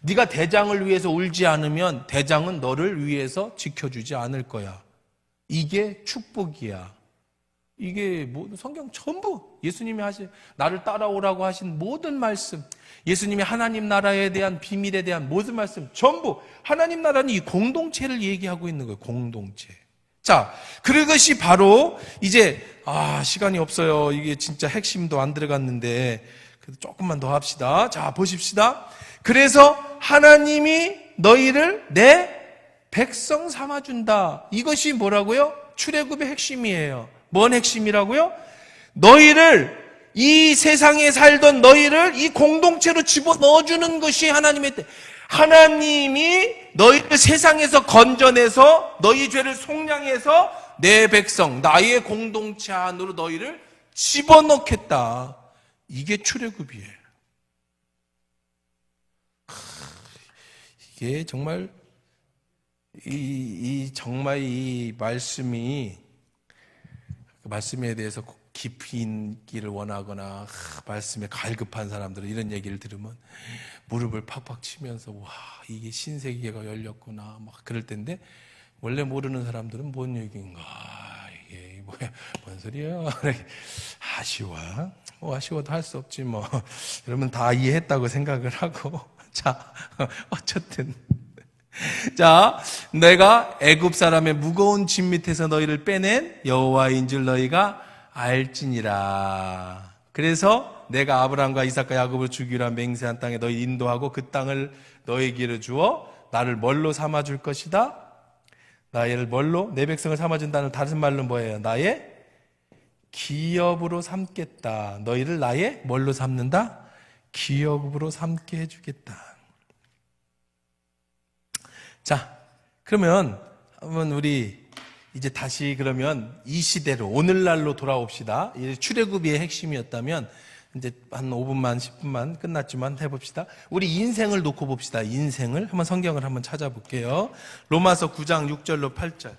네가 대장을 위해서 울지 않으면 대장은 너를 위해서 지켜주지 않을 거야. 이게 축복이야. 이게 성경 전부 예수님이 나를 따라오라고 하신 모든 말씀, 예수님이 하나님 나라에 대한 비밀에 대한 모든 말씀 전부 하나님 나라는 이 공동체를 얘기하고 있는 거예요. 공동체. 자, 그것이 바로 이제 시간이 없어요. 이게 진짜 핵심도 안 들어갔는데 그래도 조금만 더 합시다. 자, 보십시다. 그래서 하나님이 너희를 내 백성 삼아준다. 이것이 뭐라고요? 출애굽의 핵심이에요. 뭔 핵심이라고요? 너희를, 이 세상에 살던 너희를 이 공동체로 집어넣어주는 것이 하나님의 뜻. 하나님이 너희를 세상에서 건져내서 너희 죄를 속량해서 내 백성, 나의 공동체 안으로 너희를 집어넣겠다. 이게 출애굽이에요. 이게 정말 정말 이 말씀에 대해서 깊이 있기를 원하거나 말씀에 갈급한 사람들은 이런 얘기를 들으면 무릎을 팍팍 치면서 와, 이게 신세계가 열렸구나 막 그럴 텐데, 원래 모르는 사람들은 뭔 얘기인가, 이게 뭐야, 뭔 소리야, 아쉬워. 아쉬워도 할 수 없지 뭐. 여러분 다 이해했다고 생각을 하고. 자, 어쨌든 자, 내가 애굽 사람의 무거운 짐 밑에서 너희를 빼낸 여호와인 줄 너희가 알지니라. 그래서 내가 아브라함과 이삭과 야곱을 주기로 한 맹세한 땅에 너희 인도하고 그 땅을 너희에게 주어 나를 뭘로 삼아줄 것이다. 나를 뭘로? 내 백성을 삼아준다는 다른 말로 뭐예요? 나의 기업으로 삼겠다. 너희를 나의 뭘로 삼는다? 기업으로 삼게 해주겠다. 자, 그러면 한번 우리 이제 다시 그러면 이 시대로 오늘날로 돌아옵시다. 출애굽의 핵심이었다면 이제 한 5분만 10분만 끝났지만 해봅시다. 우리 인생을 놓고 봅시다. 인생을 한번 성경을 한번 찾아볼게요. 로마서 9장 6절로 8절.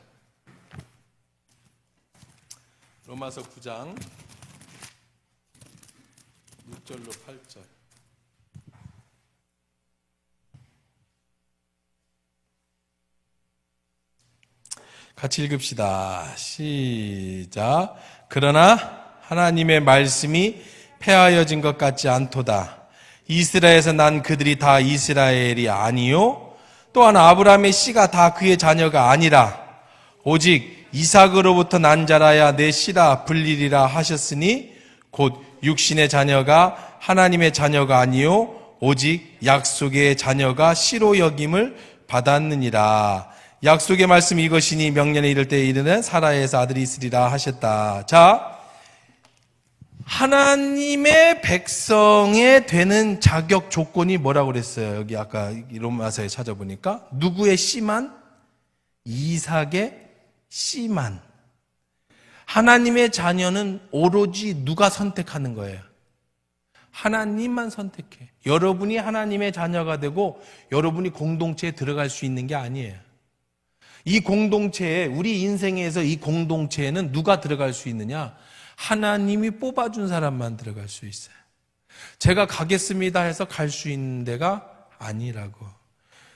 로마서 9장 6절로 8절. 같이 읽읍시다. 시작. 그러나 하나님의 말씀이 폐하여진 것 같지 않도다. 이스라엘에서 난 그들이 다 이스라엘이 아니요 또한 아브라함의 씨가 다 그의 자녀가 아니라 오직 이삭으로부터 난 자라야 내 씨라 불리리라 하셨으니 곧 육신의 자녀가 하나님의 자녀가 아니요 오직 약속의 자녀가 씨로 여김을 받았느니라. 약속의 말씀이 이것이니 명년에 이를 때에 이르는 사라에서 아들이 있으리라 하셨다. 자, 하나님의 백성에 되는 자격 조건이 뭐라고 그랬어요? 여기 아까 로마서에 찾아보니까 누구의 씨만? 이삭의 씨만. 하나님의 자녀는 오로지 누가 선택하는 거예요? 하나님만 선택해. 여러분이 하나님의 자녀가 되고 여러분이 공동체에 들어갈 수 있는 게 아니에요. 이 공동체에, 우리 인생에서 이 공동체에는 누가 들어갈 수 있느냐? 하나님이 뽑아준 사람만 들어갈 수 있어요. 제가 가겠습니다 해서 갈 수 있는 데가 아니라고.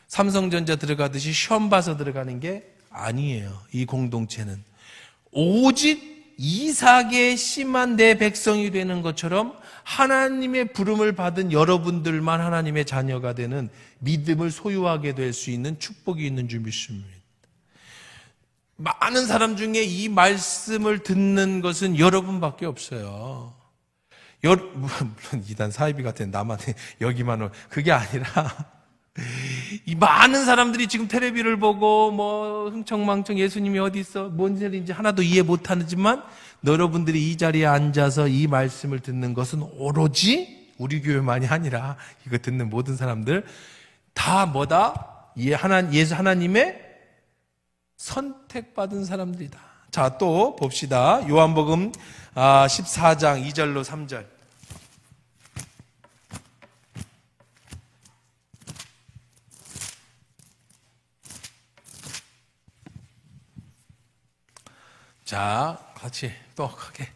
삼성전자 들어가듯이 시험 봐서 들어가는 게 아니에요. 이 공동체는 오직 이삭의 씨만 내 백성이 되는 것처럼 하나님의 부름을 받은 여러분들만 하나님의 자녀가 되는 믿음을 소유하게 될 수 있는 축복이 있는 줄 믿습니다. 많은 사람 중에 이 말씀을 듣는 것은 여러분밖에 없어요. 물론 이단 사이비 같은 나만 여기만 그게 아니라 이 많은 사람들이 지금 텔레비를 보고 뭐 흥청망청 예수님이 어디 있어 뭔 소리인지 하나도 이해 못하지만 여러분들이 이 자리에 앉아서 이 말씀을 듣는 것은 오로지 우리 교회만이 아니라 이거 듣는 모든 사람들 다 뭐다? 예수 하나님의 선택받은 사람들이다. 자, 또 봅시다. 요한복음 14장 2절로 3절. 자, 같이 또 크게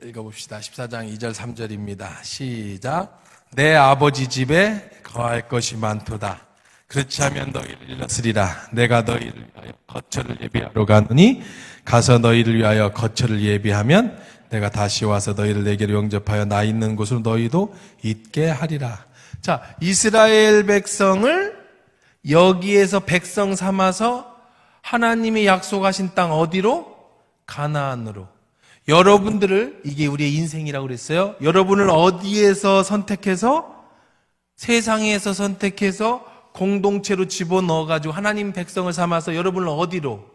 읽어봅시다. 14장 2절 3절입니다. 시작. 내 아버지 집에 거할 것이 많도다. 그렇지 하면 너희를 일렀으리라. 내가 너희를 위하여 거처를 예비하러 가노니 가서 너희를 위하여 거처를 예비하면 내가 다시 와서 너희를 내게로 영접하여 나 있는 곳으로 너희도 있게 하리라. 자, 이스라엘 백성을 여기에서 백성 삼아서 하나님이 약속하신 땅 어디로? 가나안으로. 여러분들을, 이게 우리의 인생이라고 그랬어요. 여러분을 어디에서 선택해서? 세상에서 선택해서 공동체로 집어넣어가지고 하나님 백성을 삼아서 여러분을 어디로?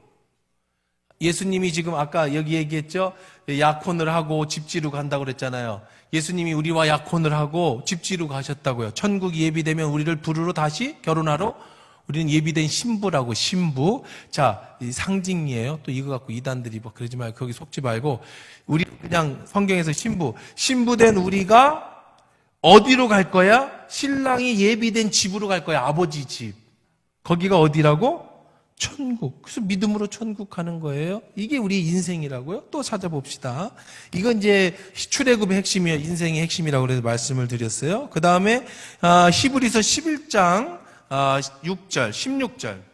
예수님이 지금 아까 여기 얘기했죠? 약혼을 하고 집지로 간다고 그랬잖아요. 예수님이 우리와 약혼을 하고 집지로 가셨다고요. 천국이 예비되면 우리를 부르러 다시 결혼하러 우리는 예비된 신부라고. 신부. 자, 이 상징이에요. 또 이거 갖고 이단들이 뭐 그러지 말고 거기 속지 말고 우리 그냥 성경에서 신부된 우리가 어디로 갈 거야? 신랑이 예비된 집으로 갈 거야. 아버지 집. 거기가 어디라고? 천국. 그래서 믿음으로 천국 가는 거예요. 이게 우리 인생이라고요. 또 찾아봅시다. 이건 이제 출애굽의 핵심이에요. 인생의 핵심이라고 그래서 말씀을 드렸어요. 그 다음에 히브리서 11장 6절, 16절.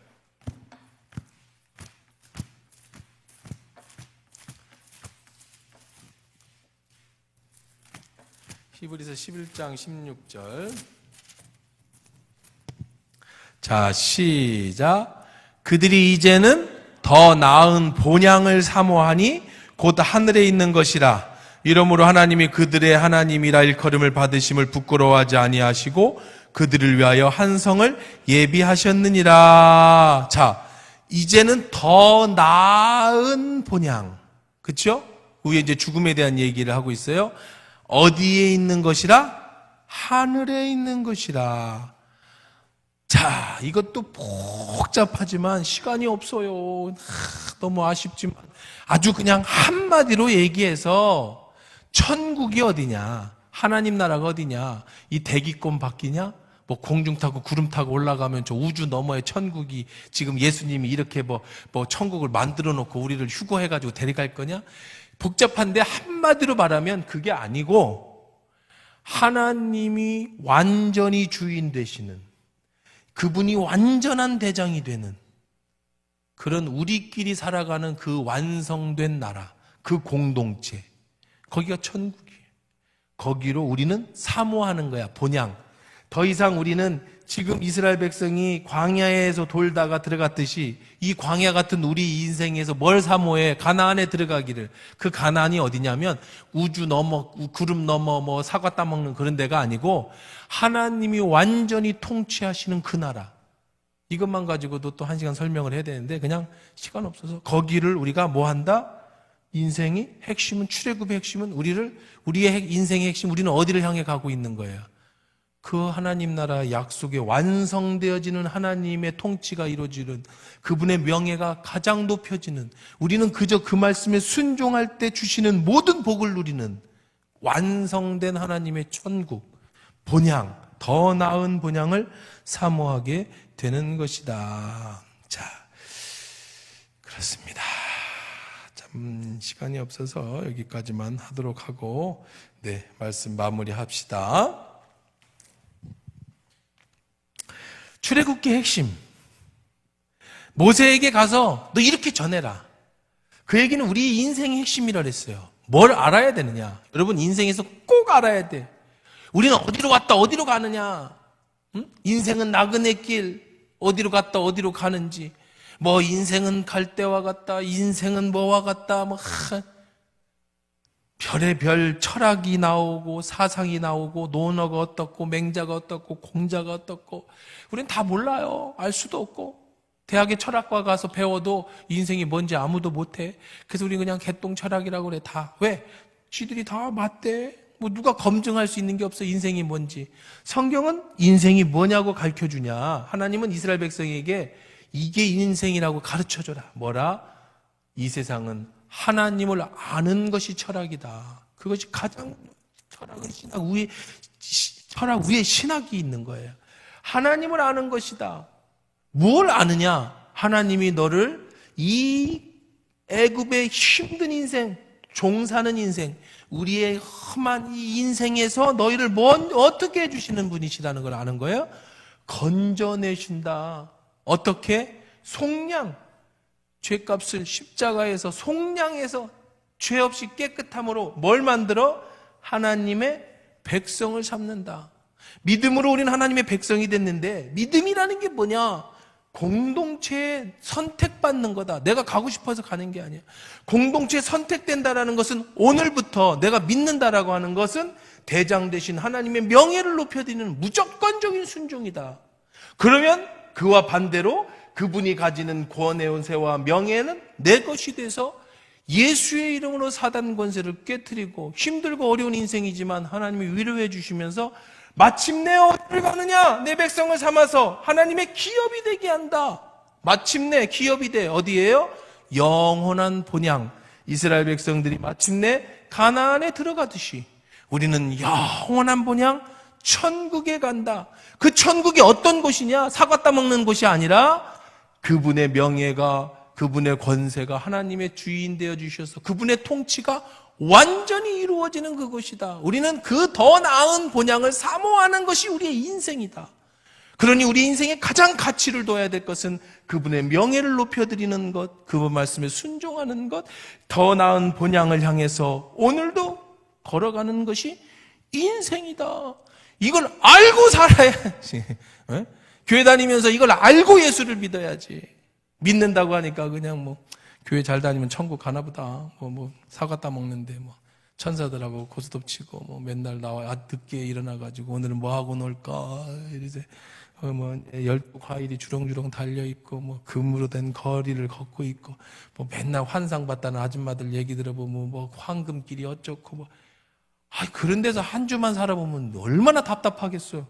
히브리서 11장 16절. 자, 시작. 그들이 이제는 더 나은 본향을 사모하니 곧 하늘에 있는 것이라. 이러므로 하나님이 그들의 하나님이라 일컬음을 받으심을 부끄러워하지 아니하시고 그들을 위하여 한 성을 예비하셨느니라. 자, 이제는 더 나은 본향. 그렇죠? 위에 이제 죽음에 대한 얘기를 하고 있어요. 어디에 있는 것이라? 하늘에 있는 것이라. 자, 이것도 복잡하지만 시간이 없어요. 너무 아쉽지만 아주 그냥 한마디로 얘기해서 천국이 어디냐? 하나님 나라가 어디냐? 이 대기권 바뀌냐? 뭐 공중 타고 구름 타고 올라가면 저 우주 너머의 천국이 지금 예수님이 이렇게 뭐 천국을 만들어 놓고 우리를 휴거해가지고 데려갈 거냐? 복잡한데 한마디로 말하면 그게 아니고 하나님이 완전히 주인 되시는, 그분이 완전한 대장이 되는 그런 우리끼리 살아가는 그 완성된 나라, 그 공동체, 거기가 천국이에요. 거기로 우리는 사모하는 거야. 본향. 더 이상 우리는 지금 이스라엘 백성이 광야에서 돌다가 들어갔듯이 이 광야 같은 우리 인생에서 뭘 사모해? 가나안에 들어가기를. 그 가나안이 어디냐면 우주 넘어, 구름 넘어, 뭐 사과 따먹는 그런 데가 아니고 하나님이 완전히 통치하시는 그 나라. 이것만 가지고도 또 1시간 설명을 해야 되는데 그냥 시간 없어서 거기를 우리가 뭐 한다? 인생이 핵심은, 출애굽의 핵심은 우리의 인생의 핵심, 우리는 어디를 향해 가고 있는 거예요? 그 하나님 나라 약속에 완성되어지는 하나님의 통치가 이루어지는, 그분의 명예가 가장 높여지는, 우리는 그저 그 말씀에 순종할 때 주시는 모든 복을 누리는 완성된 하나님의 천국, 본향, 더 나은 본향을 사모하게 되는 것이다. 자, 그렇습니다. 참 시간이 없어서 여기까지만 하도록 하고, 네, 말씀 마무리합시다. 출애굽기 핵심. 모세에게 가서 너 이렇게 전해라. 그 얘기는 우리 인생의 핵심이라 그랬어요. 뭘 알아야 되느냐? 여러분 인생에서 꼭 알아야 돼. 우리는 어디로 갔다 어디로 가느냐? 응? 인생은 나그네 길, 어디로 갔다 어디로 가는지, 뭐 인생은 갈대와 같다, 인생은 뭐와 같다, 뭐 별의별 철학이 나오고 사상이 나오고 논어가 어떻고 맹자가 어떻고 공자가 어떻고 우리는 다 몰라요. 알 수도 없고 대학에 철학과 가서 배워도 인생이 뭔지 아무도 못해. 그래서 우리 그냥 개똥 철학이라고 그래. 다. 왜? 쥐들이 다 맞대. 뭐 누가 검증할 수 있는 게 없어. 인생이 뭔지. 성경은 인생이 뭐냐고 가르쳐주냐. 하나님은 이스라엘 백성에게 이게 인생이라고 가르쳐줘라. 뭐라? 이 세상은 하나님을 아는 것이 철학이다. 그것이 가장 철학은 철학 위에 신학이 있는 거예요. 하나님을 아는 것이다. 뭘 아느냐? 하나님이 너를 이 애굽의 힘든 인생, 종사는 인생, 우리의 험한 이 인생에서 너희를 어떻게 해주시는 분이시라는 걸 아는 거예요. 건져내신다. 어떻게? 속량. 죄값을 십자가에서 속량해서 죄 없이 깨끗함으로 뭘 만들어? 하나님의 백성을 삼는다. 믿음으로 우리는 하나님의 백성이 됐는데 믿음이라는 게 뭐냐? 공동체에 선택받는 거다. 내가 가고 싶어서 가는 게 아니야. 공동체에 선택된다라는 것은 오늘부터 내가 믿는다라고 하는 것은 대장 되신 하나님의 명예를 높여드리는 무조건적인 순종이다. 그러면 그와 반대로 그분이 가지는 구원해온 세와 명예는 내 것이 돼서 예수의 이름으로 사단 권세를 깨트리고 힘들고 어려운 인생이지만 하나님이 위로해 주시면서 마침내 어디를 가느냐? 내 백성을 삼아서 하나님의 기업이 되게 한다. 마침내 기업이 돼. 어디예요? 영원한 본향. 이스라엘 백성들이 마침내 가나안에 들어가듯이 우리는 영원한 본향, 천국에 간다. 그 천국이 어떤 곳이냐? 사과 따먹는 곳이 아니라 그분의 명예가, 그분의 권세가 하나님의 주인 되어 주셔서 그분의 통치가 완전히 이루어지는 그곳이다. 우리는 그 더 나은 본향을 사모하는 것이 우리의 인생이다. 그러니 우리 인생에 가장 가치를 둬야 될 것은 그분의 명예를 높여드리는 것, 그분 말씀에 순종하는 것, 더 나은 본향을 향해서 오늘도 걸어가는 것이 인생이다. 이걸 알고 살아야지. 교회 다니면서 이걸 알고 예수를 믿어야지. 믿는다고 하니까 그냥 뭐 교회 잘 다니면 천국 가나 보다. 뭐 사과 따먹는데 뭐 천사들하고 고스톱 치고 뭐 맨날 나와 늦게 일어나가지고 오늘은 뭐 하고 놀까 이러세. 뭐 12과일이 주렁주렁 달려있고 뭐 금으로 된 거리를 걷고 있고 뭐 맨날 환상 봤다는 아줌마들 얘기 들어보면 뭐 황금길이 어쩌고 뭐 그런 데서 한 주만 살아보면 얼마나 답답하겠어요.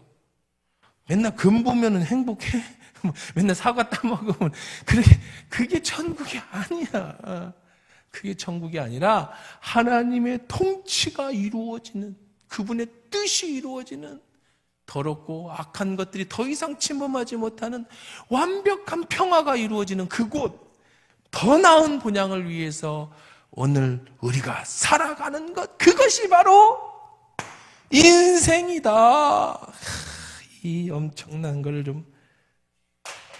맨날 금 보면은 행복해. 맨날 사과 따먹으면 그게 천국이 아니야. 그게 천국이 아니라 하나님의 통치가 이루어지는, 그분의 뜻이 이루어지는, 더럽고 악한 것들이 더 이상 침범하지 못하는 완벽한 평화가 이루어지는 그곳, 더 나은 본향을 위해서 오늘 우리가 살아가는 것, 그것이 바로 인생이다. 이 엄청난 걸 좀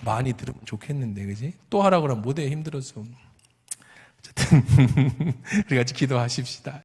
많이 들으면 좋겠는데, 그지? 또 하라고 하면 못해, 힘들어서. 어쨌든 우리 같이 기도하십시다.